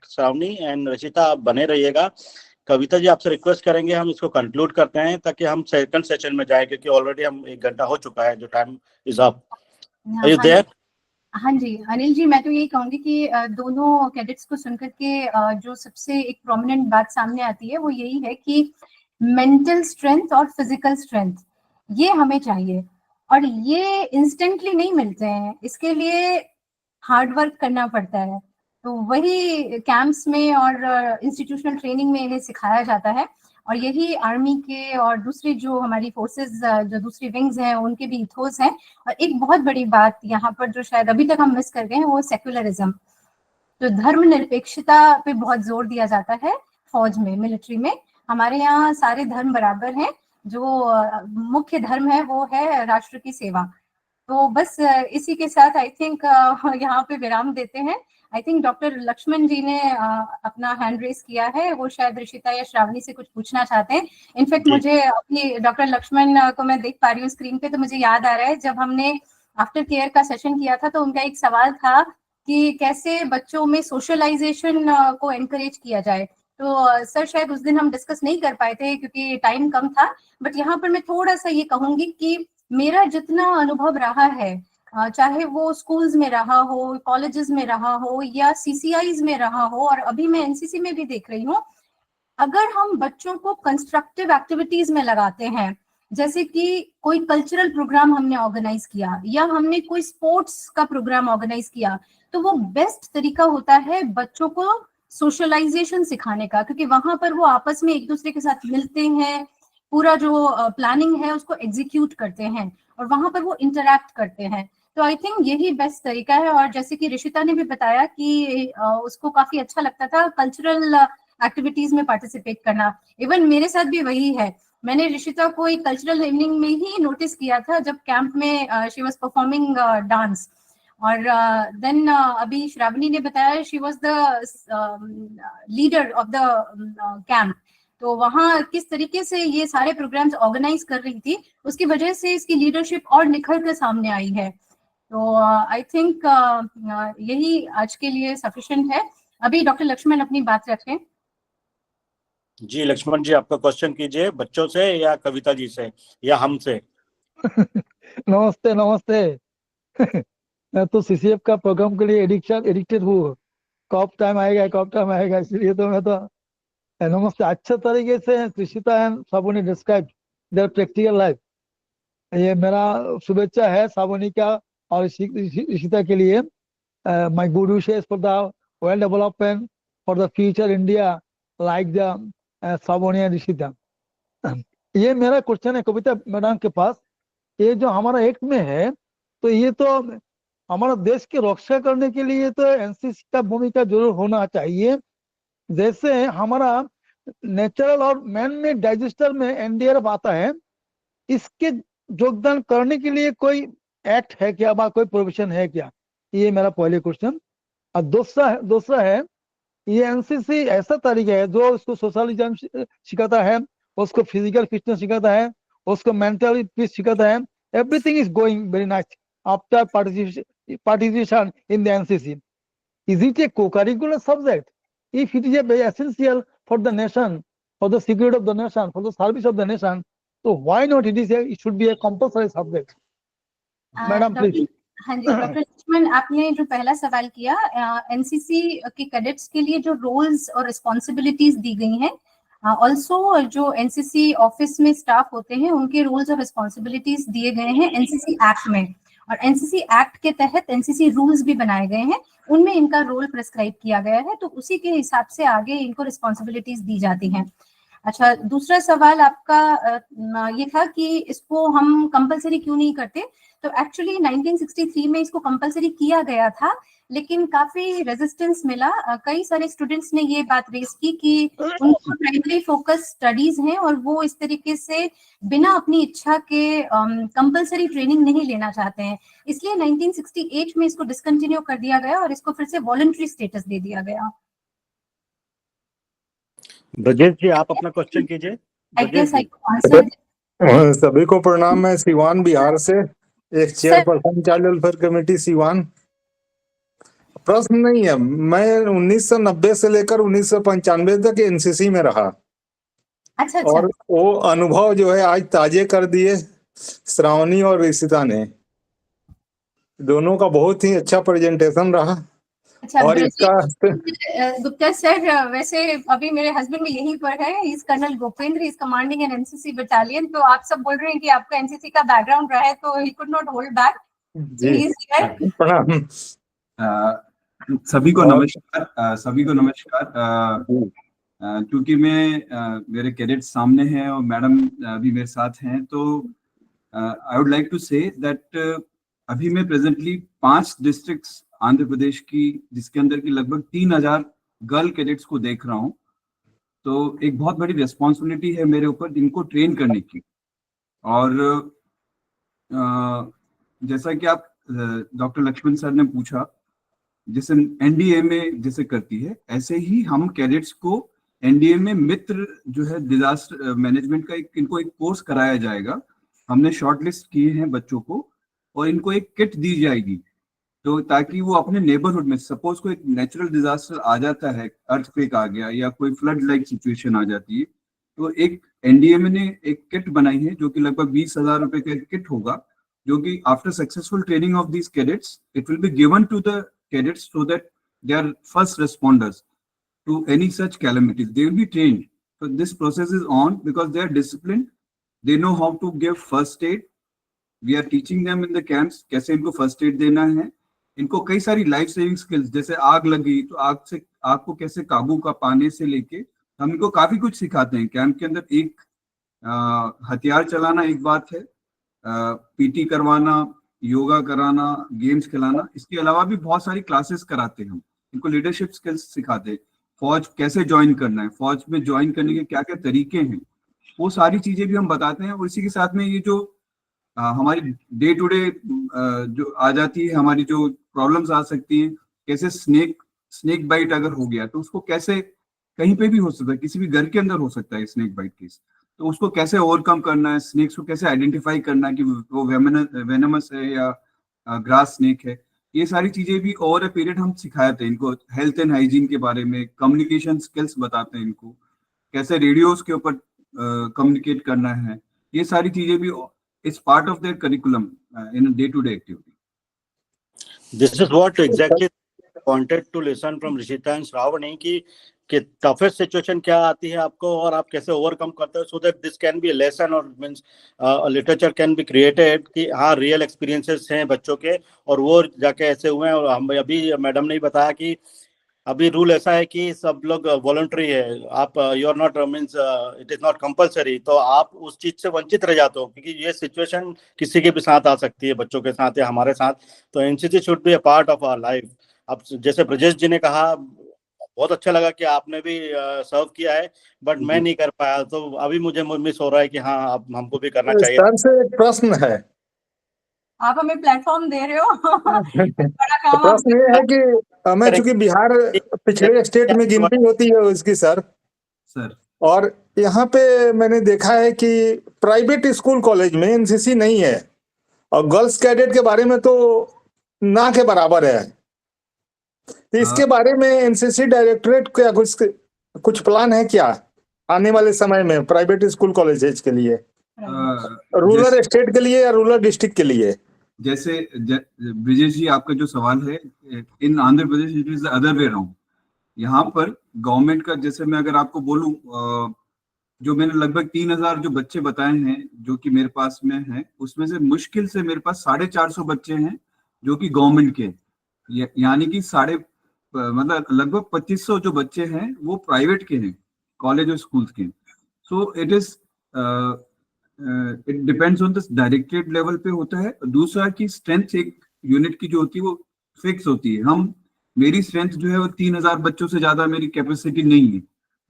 श्रावणी एंड रचिता आप बने रहिएगा। कविता जी, आपसे रिक्वेस्ट करेंगे हम इसको कंक्लूड करते हैं ताकि हम सेकंड सेशन में जाएं, क्योंकि ऑलरेडी हम 1 घंटा हो चुका है जो time is up. Are you there? हाँ जी अनिल जी, मैं तो यही कहूंगी कि दोनों कैडेट्स को सुनकर के जो सबसे एक प्रोमिनेंट बात सामने आती है वो यही है कि मेंटल स्ट्रेंथ और फिजिकल स्ट्रेंथ ये हमें चाहिए, और ये इंस्टेंटली नहीं मिलते हैं, इसके लिए हार्ड वर्क करना पड़ता है। तो वही कैंप्स में और इंस्टीट्यूशनल ट्रेनिंग में इन्हें सिखाया जाता है, और यही आर्मी के और दूसरी जो हमारी फोर्सेस जो दूसरी विंग्स हैं उनके भी इथोस हैं। और एक बहुत बड़ी बात यहाँ पर जो शायद अभी तक हम मिस कर गए हैं वो सेक्युलरिज्म। तो धर्मनिरपेक्षता पे बहुत जोर दिया जाता है फौज में, मिलिट्री में। हमारे यहाँ सारे धर्म बराबर हैं, जो मुख्य धर्म है वो है राष्ट्र की सेवा। तो बस इसी के साथ आई थिंक यहाँ पे विराम देते हैं। आई थिंक डॉक्टर लक्ष्मण जी ने अपना हैंड रेस किया है, वो शायद ऋषिता या श्रावणी से कुछ पूछना चाहते हैं। इनफैक्ट मुझे अपनी डॉक्टर लक्ष्मण को मैं देख पा रही हूँ स्क्रीन पे, तो मुझे याद आ रहा है जब हमने आफ्टर केयर का सेशन किया था तो उनका एक सवाल था कि कैसे बच्चों में सोशलाइजेशन को एनकरेज किया जाए। तो सर शायद उस दिन हम डिस्कस नहीं कर पाए थे क्योंकि टाइम कम था, बट यहाँ पर मैं थोड़ा सा ये कहूंगी कि मेरा जितना अनुभव रहा है, चाहे वो स्कूल्स में रहा हो, कॉलेजेस में रहा हो या सीसीआईज में रहा हो, और अभी मैं एनसीसी में भी देख रही हूँ, अगर हम बच्चों को कंस्ट्रक्टिव एक्टिविटीज में लगाते हैं, जैसे कि कोई कल्चरल प्रोग्राम हमने ऑर्गेनाइज किया या हमने कोई स्पोर्ट्स का प्रोग्राम ऑर्गेनाइज किया, तो वो बेस्ट तरीका होता है बच्चों को सोशलाइजेशन सिखाने का, क्योंकि वहां पर वो आपस में एक दूसरे के साथ मिलते हैं, पूरा जो प्लानिंग है उसको एग्जीक्यूट करते हैं और वहां पर वो इंटरैक्ट करते हैं। तो आई थिंक यही बेस्ट तरीका है। और जैसे कि ऋषिता ने भी बताया कि उसको काफी अच्छा लगता था कल्चरल एक्टिविटीज में पार्टिसिपेट करना, इवन मेरे साथ भी वही है। मैंने ऋषिता को एक कल्चरल इवनिंग में ही नोटिस किया था जब कैंप में शी वाज परफॉर्मिंग डांस। और देन अभी श्रावणी ने बताया she was the leader of the camp. तो वहाँ किस तरीके से ये सारे प्रोग्राम्स ऑर्गेनाइज कर रही थी, उसकी वजह से इसकी लीडरशिप और निखर कर सामने आई है। तो आई थिंक यही आज के लिए सफिशिएंट है। अभी डॉक्टर लक्ष्मण अपनी बात रखें। जी लक्ष्मण जी, आपका क्वेश्चन कीजिए, बच्चों से या कविता जी से या हमसे। नमस्ते नमस्ते। मैं तो सीसीएफ का प्रोग्राम के लिए एडिक्टेड हूँ। कब टाइम आएगा, इसलिए तो मैं तो नमस्ते। अच्छे तरीके से Rishita and Shravani describe their practical life. ये मेरा शुभेच्छा है श्रावणी का और ऋषिता के लिए। My good wishes for the well development for the future India like the Shravani and Rishita. ये मेरा क्वेश्चन है कविता मैडम के पास। ये जो हमारा एक्ट में है, तो ये तो हमारा देश की रक्षा करने के लिए तो एनसीसी का भूमिका जरूर होना चाहिए। जैसे हमारा नेचुरल और मैन मेड डिजास्टर में एनडीआरएफ आता है, इसके योगदान करने के लिए कोई एक्ट है क्या, कोई प्रोविजन है क्या? ये मेरा पहले क्वेश्चन। और दूसरा है ये एनसीसी ऐसा तरीका है जो उसको सोशलिज्म सिखाता है, उसको फिजिकल फिटनेस सिखाता है, उसको मेंटल पीस सिखाता है। Everything is going very nice after participation in the NCC. Is it a co-curricular subject? If it is a very essential for the nation, for the security of the nation, for the service of the nation, so why not it should be a compulsory subject? Madam, please. हाँ जी डॉक्टर लक्ष्मण, आपने जो पहला सवाल किया, एनसीसी के कैडेट्स के लिए जो रोल्स और रिस्पॉन्सिबिलिटीज दी गई हैं, ऑल्सो जो एनसीसी ऑफिस में स्टाफ होते हैं उनके रोल्स और रिस्पॉन्सिबिलिटीज दिए गए हैं एनसीसी एक्ट में। और एनसीसी एक्ट के तहत एनसीसी रूल्स भी बनाए गए हैं, उनमें इनका रोल प्रिस्क्राइब किया गया है, तो उसी के हिसाब से आगे इनको रिस्पॉन्सिबिलिटीज दी जाती हैं। अच्छा, दूसरा सवाल आपका ये था कि इसको हम कंपलसरी क्यों नहीं करते। तो एक्चुअली 1963 में इसको कंपलसरी किया गया था, लेकिन काफी रेजिस्टेंस मिला। कई सारे स्टूडेंट्स ने ये बात रेज की कि उनका प्राइमरी फोकस स्टडीज है और वो इस तरीके से बिना अपनी इच्छा के कंपलसरी ट्रेनिंग नहीं लेना चाहते हैं, इसलिए 1968 में इसको डिसकंटिन्यू कर दिया गया और इसको फिर से वॉलंटरी स्टेटस दे दिया गया। ब्रजेश जी, आप अपना क्वेश्चन कीजिए। I guess I could answer सभी को प्रणाम। मैं सिवान बिहार से, एक chairperson child welfare committee Siwan. प्रश्न नहीं है, मैं 1990 से लेकर 1995 तक एनसीसी में रहा। अच्छा और अच्छा वो अनुभव जो है आज ताजे कर दिए श्रावणी और ऋषिता ने। दोनों का बहुत ही अच्छा प्रेजेंटेशन रहा। अच्छा। और इसका गुप्ता सर, वैसे अभी मेरे हस्बैंड भी यहीं पर है, इस colonel Gopendra, is commanding an NCC battalion. तो आप सब बोल रहे हैं कि आपका एनसीसी का बैकग्राउंड रहा है, तो he could not hold back. जी प्रणाम। सभी को नमस्कार। सभी को नमस्कार। क्योंकि मैं मेरे कैडेट सामने हैं और मैडम भी मेरे साथ हैं, तो I would like to say that अभी मैं प्रेजेंटली 5 डिस्ट्रिक्ट्स आंध्र प्रदेश की, जिसके अंदर की लगभग 3000 गर्ल कैडेट्स को देख रहा हूँ। तो एक बहुत बड़ी रिस्पॉन्सिबिलिटी है मेरे ऊपर इनको ट्रेन करने की। और जैसा कि आप डॉक्टर लक्ष्मण सर ने पूछा, जैसे एनडीए में जैसे करती है, ऐसे ही हम कैडेट्स को एनडीए में मित्र जो है डिजास्टर मैनेजमेंट का इनको एक कोर्स कराया जाएगा। हमने शॉर्टलिस्ट किए हैं बच्चों को, और इनको एक किट दी जाएगी, तो ताकि वो अपने नेबरहुड में, सपोज कोई नेचुरल डिजास्टर आ जाता है, अर्थक्वेक आ गया या कोई फ्लड लाइक सिचुएशन आ जाती है, तो एक एनडीए ने एक किट बनाई है जो कि लगभग 20,000 रुपए का किट होगा, जो कि after successful training of these cadets it will be given to the cadets so that they are first responders to any such calamities. They will be trained. So this process is on because they are disciplined. They know how to give first aid. We are teaching them in the camps कैसे इनको first aid देना है। इनको कई सारी लाइफ सेविंग स्किल्स, जैसे आग लगी तो आग को कैसे काबू का पाने से लेके हम इनको काफी कुछ सिखाते हैं कैंप के अंदर। एक हथियार चलाना एक बात है, पीटी करवाना, योगा कराना, गेम्स खिलाना, इसके अलावा भी बहुत सारी क्लासेस कराते हैं हम। इनको लीडरशिप स्किल्स सिखाते हैं, फौज कैसे ज्वाइन करना है, फौज में ज्वाइन करने के क्या क्या तरीके हैं, वो सारी चीजें भी हम बताते हैं। और इसी के साथ में ये जो हमारी डे टू डे जो आ जाती है, हमारी जो प्रॉब्लम्स आ सकती हैं, कैसे स्नेक बाइट अगर हो गया तो उसको कैसे, कहीं पे भी हो सकता है, किसी भी घर के अंदर हो सकता है स्नेक बाइट केस, तो उसको कैसे ओवरकम करना है, स्नेक्स को कैसे आइडेंटिफाई करना है कि वो वेनमस है या ग्रास स्नेक है। ये सारी चीजें भी ओवर अ पीरियड हम सिखाते हैं इनको। हेल्थ एंड हाइजीन के बारे में, कम्युनिकेशन स्किल्स बताते हैं इनको, कैसे रेडियोस के ऊपर कम्युनिकेट करना है। ये सारी चीजें भी is part of their curriculum in day to day activity. This is what exactly wanted to listen from Rishita and Shravani कि टफेस्ट सिचुएशन क्या आती है आपको और आप कैसे ओवरकम करते हो, so that this can be a lesson और means literature can be created कि हाँ रियल एक्सपीरियंसेस हैं बच्चों के और वो जाके ऐसे हुए हैं। और हम अभी मैडम ने बताया कि अभी रूल ऐसा है कि सब लोग वॉलंटरी है, आप you are not means it is not compulsory, तो आप उस चीज से वंचित रह जाते हो क्योंकि ये सिचुएशन किसी के भी साथ आ सकती है, बच्चों के साथ या हमारे साथ। तो NCC should be a part of our life. अब जैसे ब्रजेश जी ने कहा, बहुत अच्छा लगा कि आपने भी सर्व किया है, बट मैं नहीं कर पाया, तो अभी मुझे मिस हो रहा है कि हाँ अब हमको भी करना चाहिए। सर से एक प्रश्न है, आप हमें प्लेटफॉर्म दे रहे हो बड़ा काम। प्रश्न ये है कि मैं चूंकि बिहार पिछड़े स्टेट में गिनती होती है उसकी सर, और यहाँ पे मैंने देखा है कि प्राइवेट स्कूल कॉलेज में एनसीसी नहीं है और गर्ल्स कैडेट के बारे में तो ना के बराबर है। तो इसके बारे में एनसीसी डायरेक्टरेट क्या कुछ प्लान है क्या आने वाले समय में प्राइवेट स्कूल कॉलेजेस के लिए, रूरल स्टेट के लिए या रूरल डिस्ट्रिक्ट के लिए? जैसे ब्रिजेश जी, आपका जो सवाल है, in Andhra Pradesh it is the other way around. यहाँ पर गवर्नमेंट का, जैसे मैं अगर आपको बोलूं, जो मैंने लगभग 3000 जो बच्चे बताए हैं जो कि मेरे पास में हैं, उसमें से मुश्किल से मेरे पास 450 बच्चे हैं जो कि गवर्नमेंट के, यानी कि मतलब लगभग 2500 जो बच्चे हैं वो प्राइवेट के हैं, कॉलेज और स्कूल के। So it is it depends on the directorate level पे होता है। दूसरा कि स्ट्रेंथ एक यूनिट की जो होती है वो फिक्स होती है। मेरी स्ट्रेंथ जो है वो 3000 बच्चों से ज्यादा मेरी कैपेसिटी नहीं है।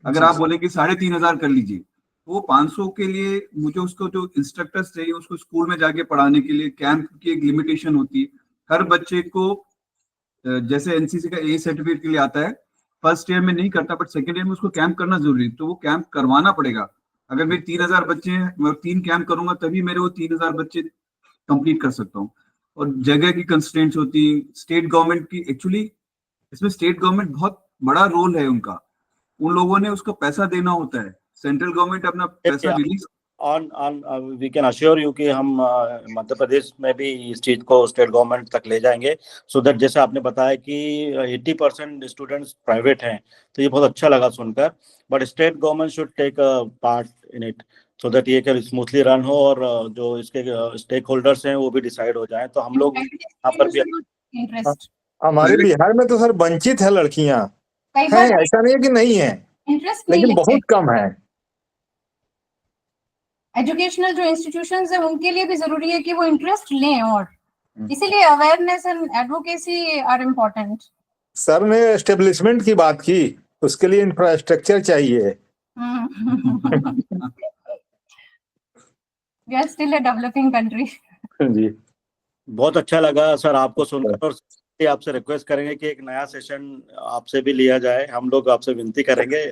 अगर आप बोले कि 3500 कर लीजिए, वो 500 के लिए मुझे उसको जो इंस्ट्रक्टर्स चाहिए उसको स्कूल में जाके पढ़ाने के लिए कैंप की एक लिमिटेशन होती है। हर बच्चे को जैसे एनसीसी का ए सर्टिफिकेट के लिए आता है, फर्स्ट ईयर में नहीं करता बट सेकेंड ईयर में उसको कैंप करना जरूरी है, तो वो कैंप करवाना पड़ेगा। अगर मेरे 3000 बच्चे हैं, मैं 3 कैंप करूंगा तभी मेरे वो 3000 बच्चे कंप्लीट कर सकता हूँ। और जगह की कंस्ट्रेंट्स होती, स्टेट गवर्नमेंट की, एक्चुअली इसमें स्टेट गवर्नमेंट बहुत बड़ा रोल है उनका, उन लोगों ने उसको पैसा देना होता है, सेंट्रल गवर्नमेंट अपना पैसा release we can assure you कि हम मध्य प्रदेश में भी इस चीज को स्टेट गवर्नमेंट तक ले जाएंगे, सो दैट जैसे आपने बताया कि 80% स्टूडेंट्स प्राइवेट हैं, तो ये बहुत अच्छा लगा सुनकर, but state government should take part in it so that ये क्या स्मूथली रन हो, और जो इसके स्टेक होल्डर्स हैं वो भी डिसाइड हो जाएं। तो हम लोग यहाँ पर भी इंटरेस्ट, हमारे बिहार में तो सर वंचित है लड़कियां, हैं, ऐसा नहीं है कि नहीं है, इंटरेस्ट नहीं लेकिन लेते। बहुत कम है। एजुकेशनल जो इंस्टीट्यूशंस है उनके लिए भी जरूरी है कि वो इंटरेस्ट लें, और इसीलिए awareness and advocacy are important. Sir ने एस्टेब्लिशमेंट की बात की, उसके लिए इंफ्रास्ट्रक्चर चाहिए। We are still a developing country. जी, बहुत अच्छा लगा सर आपको सुनकर, और आपसे रिक्वेस्ट करेंगे कि एक नया सेशन आपसे भी लिया जाए, हम लोग आपसे विनती करेंगे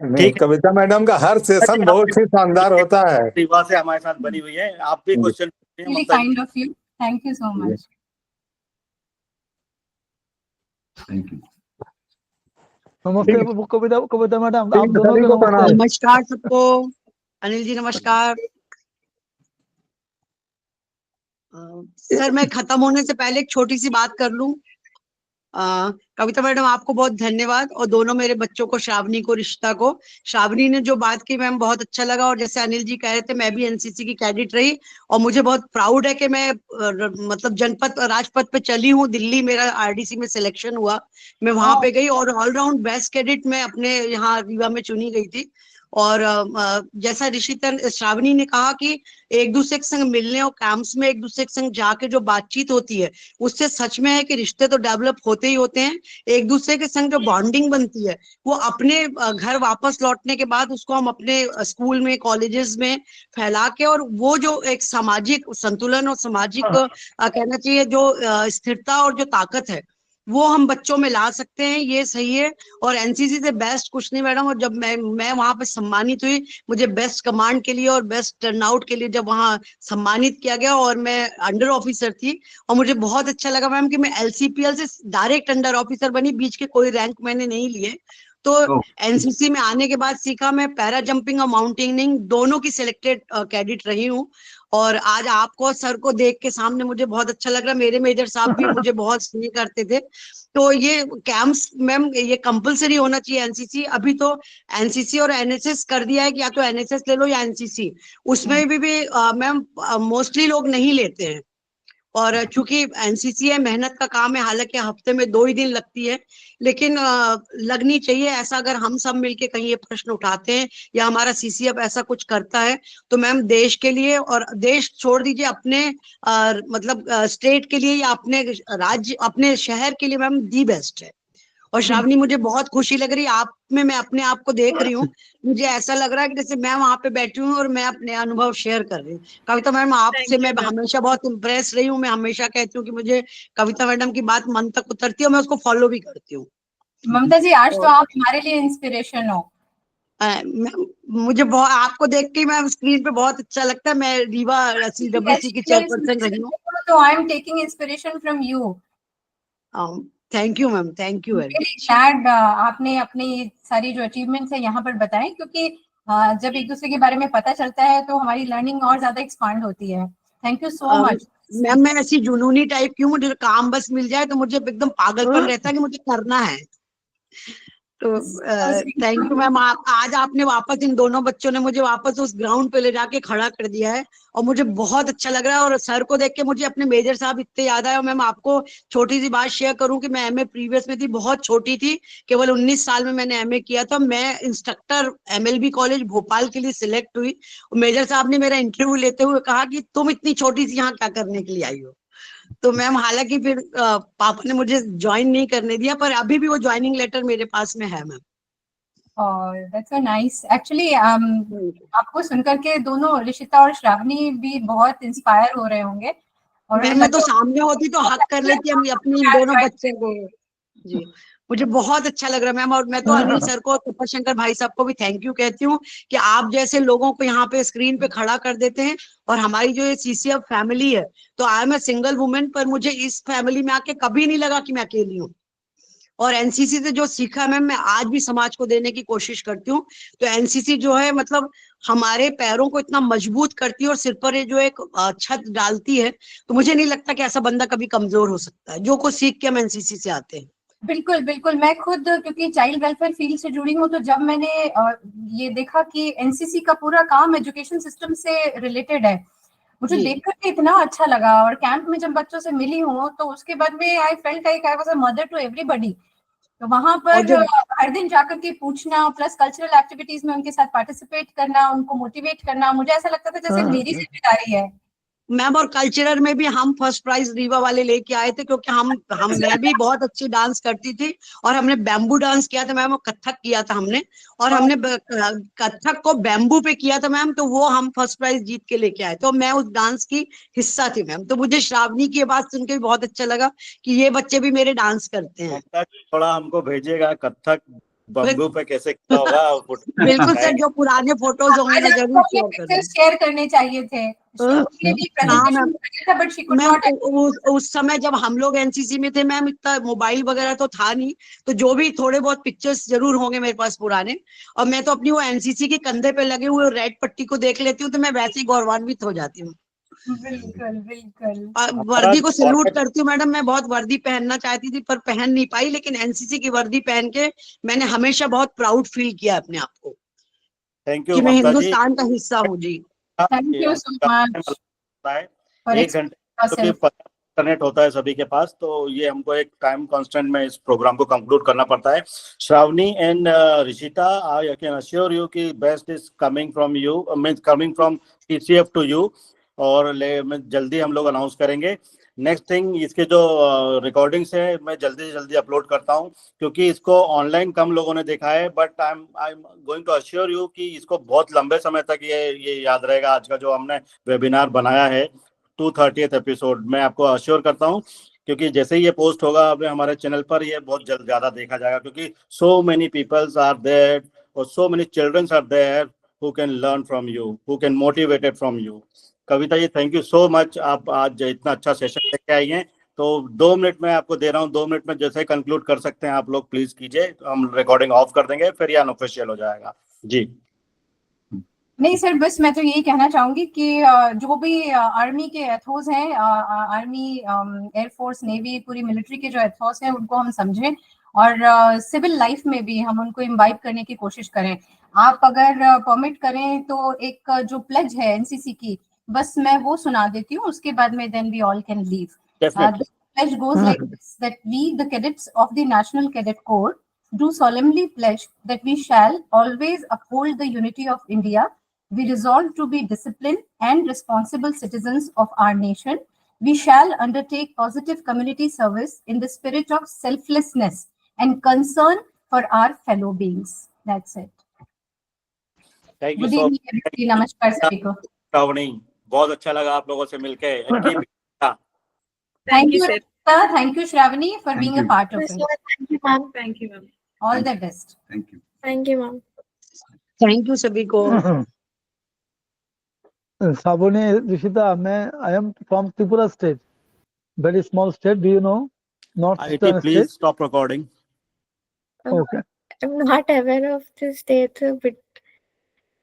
ठीक, कविता मैडम का हर सेशन बहुत ही शानदार होता है। रीवा से हमारे साथ बनी हुई है, आप भी question Really kind of you. Thank you so much. Thank you. नमस्ते कविता मैडम, आप दोनों सभी को को नमस्ते। प्रणाम। नमस्कार सबको। अनिल जी नमस्कार। सर मैं खत्म होने से पहले एक छोटी सी बात कर लूं। कविता मैडम आपको बहुत धन्यवाद, और दोनों मेरे बच्चों को, श्रावणी को, रिश्ता को। श्रावणी ने जो बात की मैम बहुत अच्छा लगा, और जैसे अनिल जी कह रहे थे मैं भी एनसीसी की कैडेट रही, और मुझे बहुत प्राउड है कि मैं मतलब जनपद राजपथ पे चली हूँ। दिल्ली मेरा आरडीसी में सिलेक्शन हुआ, मैं वहां पे गई, और ऑलराउंड बेस्ट कैडेट मैं अपने यहाँ रीवा में चुनी गई थी। और जैसा श्रावणी ने कहा कि एक दूसरे के संग मिलने और कैंप्स में एक दूसरे के संग जाके जो बातचीत होती है, उससे सच में है कि रिश्ते तो डेवलप होते ही होते हैं। एक दूसरे के संग जो बॉन्डिंग बनती है, वो अपने घर वापस लौटने के बाद उसको हम अपने स्कूल में, कॉलेजेस में फैला के, और वो जो एक सामाजिक संतुलन और सामाजिक कहना चाहिए जो स्थिरता और जो ताकत है, वो हम बच्चों में ला सकते हैं। ये सही है, और एनसीसी से बेस्ट कुछ नहीं मैडम। और जब मैं वहां पे सम्मानित हुई, मुझे बेस्ट कमांड के लिए और बेस्ट टर्नआउट के लिए जब वहां सम्मानित किया गया, और मैं अंडर ऑफिसर थी, और मुझे बहुत अच्छा लगा मैम कि मैं एलसीपीएल से डायरेक्ट अंडर ऑफिसर बनी, बीच के कोई रैंक मैंने नहीं लिए। तो एनसीसी में आने के बाद सीखा मैं पैरा जंपिंग और माउंटेनिंग दोनों की सिलेक्टेड कैडेट रही हूँ। और आज आपको, सर को देख के सामने मुझे बहुत अच्छा लग रहा है। मेरे मेजर साहब भी मुझे बहुत स्नेह करते थे। तो ये कैंप्स मैम ये कंपलसरी होना चाहिए एनसीसी। अभी तो एनसीसी और एनएसएस कर दिया है कि या तो एनएसएस ले लो या एनसीसी, उसमें भी मैम मोस्टली लोग नहीं लेते हैं। और चूंकि एनसीसी है, मेहनत का काम है, हालांकि हफ्ते में 2 ही दिन लगती है, लेकिन लगनी चाहिए। ऐसा अगर हम सब मिलके कहीं ये प्रश्न उठाते हैं या हमारा सीसीएफ ऐसा कुछ करता है, तो मैम देश के लिए, और देश छोड़ दीजिए अपने मतलब स्टेट के लिए या अपने राज्य, अपने शहर के लिए मैम दी बेस्ट है। और श्रावणी मुझे बहुत खुशी लग रही है आप में, मैं अपने आप को देख रही हूँ। मुझे ऐसा लग रहा है कि जैसे मैं वहां पे बैठी हूँ और मैं अपने अनुभव शेयर कर रही हूँ। कविता मैडम आपसे मैं हमेशा बहुत इम्प्रेस रही हूँ। मैं हमेशा कहती हूँ कि मुझे कविता मैडम की बात मन तक उतरती है, और मैं उसको फॉलो भी करती हूँ। ममता जी आज तो आप हमारे लिए इंस्पिरेशन हो। मुझे बहुत आपको देख के मैं स्क्रीन पे बहुत अच्छा लगता है। मैं रीवा सीडब्ल्यूसी की चेयरपर्सन रही हूँ, तो I am taking inspiration from you. Thank you ma'am, thank you very much. आपने अपनी सारी जो अचीवमेंट्स है यहाँ पर बताएं, क्योंकि जब एक दूसरे के बारे में पता चलता है तो हमारी लर्निंग और ज्यादा एक्सपांड होती है। Thank you so much ma'am. मैं ऐसी जुनूनी टाइप की हूँ, मुझे काम बस मिल जाए तो मुझे एकदम पागलपन रहता है कि मुझे करना है। तो थैंक यू मैम। आज आपने वापस, इन दोनों बच्चों ने मुझे वापस उस ग्राउंड पे ले जाके खड़ा कर दिया है, और मुझे बहुत अच्छा लग रहा है। और सर को देख के मुझे अपने मेजर साहब इतने याद आए। और मैम आपको छोटी सी बात शेयर करूं कि मैं एमए प्रीवियस में थी, बहुत छोटी थी, केवल 19 साल में मैंने एमए किया था। मैं इंस्ट्रक्टर एमएलबी कॉलेज भोपाल के लिए सिलेक्ट हुई। मेजर साहब ने मेरा इंटरव्यू लेते हुए कहा कि तुम इतनी छोटी सी यहाँ क्या करने के लिए आई हो। तो मैम हालांकि फिर पापा ने मुझे ज्वाइन नहीं करने दिया, पर अभी भी वो ज्वाइनिंग लेटर मेरे पास में है ma'am. That's so nice actually. आपको सुनकर के दोनों ऋषिता और श्रावणी भी बहुत इंस्पायर हो रहे होंगे। और मैं तो सामने होती तो हक कर लेती हम अपनी इन दोनों बच्चे को। जी मुझे बहुत अच्छा लग रहा है मैम। और मैं तो अनिल सर को, कृपाशंकर भाई साहब को भी थैंक यू कहती हूँ कि आप जैसे लोगों को यहाँ पे स्क्रीन पे खड़ा कर देते हैं। और हमारी जो ये CCF फैमिली है, तो I am a single women, पर मुझे इस फैमिली में आके कभी नहीं लगा कि मैं अकेली हूँ। और एनसीसी से जो सीखा मैम, मैं आज भी समाज को देने की कोशिश करती हूँ। तो एनसीसी जो है मतलब हमारे पैरों को इतना मजबूत करती है और सिर पर ये जो एक छत डालती है, तो मुझे नहीं लगता कि ऐसा बंदा कभी कमजोर हो सकता है, जो कुछ सीख के हम एनसीसी से आते हैं। बिल्कुल बिल्कुल, मैं खुद क्योंकि चाइल्ड वेलफेयर फील्ड से जुड़ी हूँ, तो जब मैंने ये देखा कि एनसीसी का पूरा काम एजुकेशन सिस्टम से रिलेटेड है, मुझे देखकर के इतना अच्छा लगा। और कैंप में जब बच्चों से मिली हूँ, तो उसके बाद में I felt like I was a mother to everybody. तो वहां पर हर दिन जाकर के पूछना, प्लस कल्चरल एक्टिविटीज में उनके साथ पार्टिसिपेट करना, उनको मोटिवेट करना, मुझे ऐसा लगता था जैसे मेरी जिम्मेदारी है मैम। और कल्चरल में भी हम फर्स्ट प्राइज रीवा वाले लेके आए थे, क्योंकि हम मैं भी बहुत अच्छी डांस करती थी और हमने बैम्बू डांस किया था मैम, कथक किया था हमने, और हमने कथक को बैम्बू पे किया था मैम, तो वो हम फर्स्ट प्राइज जीत के लेके आए। तो मैं उस डांस की हिस्सा थी मैम। तो मुझे श्रावणी की बात सुन के भी बहुत अच्छा लगा कि ये बच्चे भी मेरे डांस करते हैं। थोड़ा हमको भेजिएगा कथक बम्बू पे कैसे किया होगा। बिल्कुल सर, जो पुराने फोटोज होंगे मैं जरूर शेयर करने चाहिए थे। मैम उस समय जब हम लोग एनसीसी में थे मैम, इतना मोबाइल वगैरह तो था नहीं, तो जो भी थोड़े बहुत पिक्चर्स जरूर होंगे मेरे पास पुराने। और मैं तो अपनी वो एनसीसी के कंधे पे लगे हुए रेड पट्टी को देख लेती हूँ, तो मैं वैसे ही गौरवान्वित हो जाती हूँ। बिल्कुल बिल्कुल। वर्दी को सैल्यूट करती हूँ मैडम। मैं बहुत वर्दी पहनना चाहती थी पर पहन नहीं पाई, लेकिन एनसीसी की वर्दी पहन के मैंने हमेशा बहुत प्राउड फील किया अपने आप को। थैंक यू कि मैं हिंदुस्तान का हिस्सा हूँ जी। Thank you so much. 1 घंटे इंटरनेट होता है सभी के पास, तो ये हमको एक टाइम कांस्टेंट में इस प्रोग्राम को कंक्लूड करना पड़ता है। Shravani and Rishita, I can assure you कि best is coming from you, means coming from CCF to you. और जल्दी हम लोग अनाउंस करेंगे। नेक्स्ट थिंग, इसके जो रिकॉर्डिंग्स है मैं जल्दी से जल्दी अपलोड करता हूं, क्योंकि इसको ऑनलाइन कम लोगों ने देखा है, but I am going to assure you कि इसको बहुत लंबे समय तक ये याद रहेगा। आज का जो हमने वेबिनार बनाया है 230th एपिसोड, मैं आपको अश्योर करता हूं, क्योंकि जैसे ही ये पोस्ट होगा अब हमारे चैनल पर, ये बहुत ज्यादा देखा जाएगा, क्योंकि so many peoples are there और so many childrens are there who can learn from you, who can motivated from you. Kavita ji, thank you so much, आप आज इतना अच्छा सेशन लेके आई हैं। तो 2 मिनट में आपको दे रहा हूँ, 2 मिनट में जैसे कंक्लूड कर सकते हैं आप लोग, प्लीज कीजिए। हम रिकॉर्डिंग ऑफ कर देंगे, फिर ये अनऑफिशियल हो जाएगा जी। नहीं सर, बस मैं तो यही कहना चाहूंगी कि जो भी आर्मी के एथोस हैं, आर्मी, एयरफोर्स, नेवी, पूरी मिलिट्री के जो एथोस हैं, उनको हम समझें और सिविल लाइफ में भी हम उनको इम्बाइब करने की कोशिश करें। आप अगर परमिट करें तो एक जो प्लेज है एनसीसी की, बस मैं वो सुना देती हूँ, उसके बाद में then we all can leave. The pledge goes like this, that we, the cadets of the National Cadet Corps, do solemnly pledge that we shall always uphold the unity of India. We resolve to be disciplined and responsible citizens of our nation. We shall undertake positive community service in the spirit of selflessness and concern for our fellow beings. That's it. Thank you so much. नमस्कार सभी को। श्रावणी, बहुत अच्छा लगा आप लोगों से मिलके। Thank you, thank you Shravani for being a part of it. Thank you, ma'am. Thank you, ma'am. All the best. Thank you. Thank you, ma'am. Thank you सभी को। Sabuni, Rishita, I am from Tripura state, very small state. Do you know? North-eastern please state. stop recording. Okay. I'm not aware of this state, but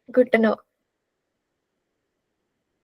good to know.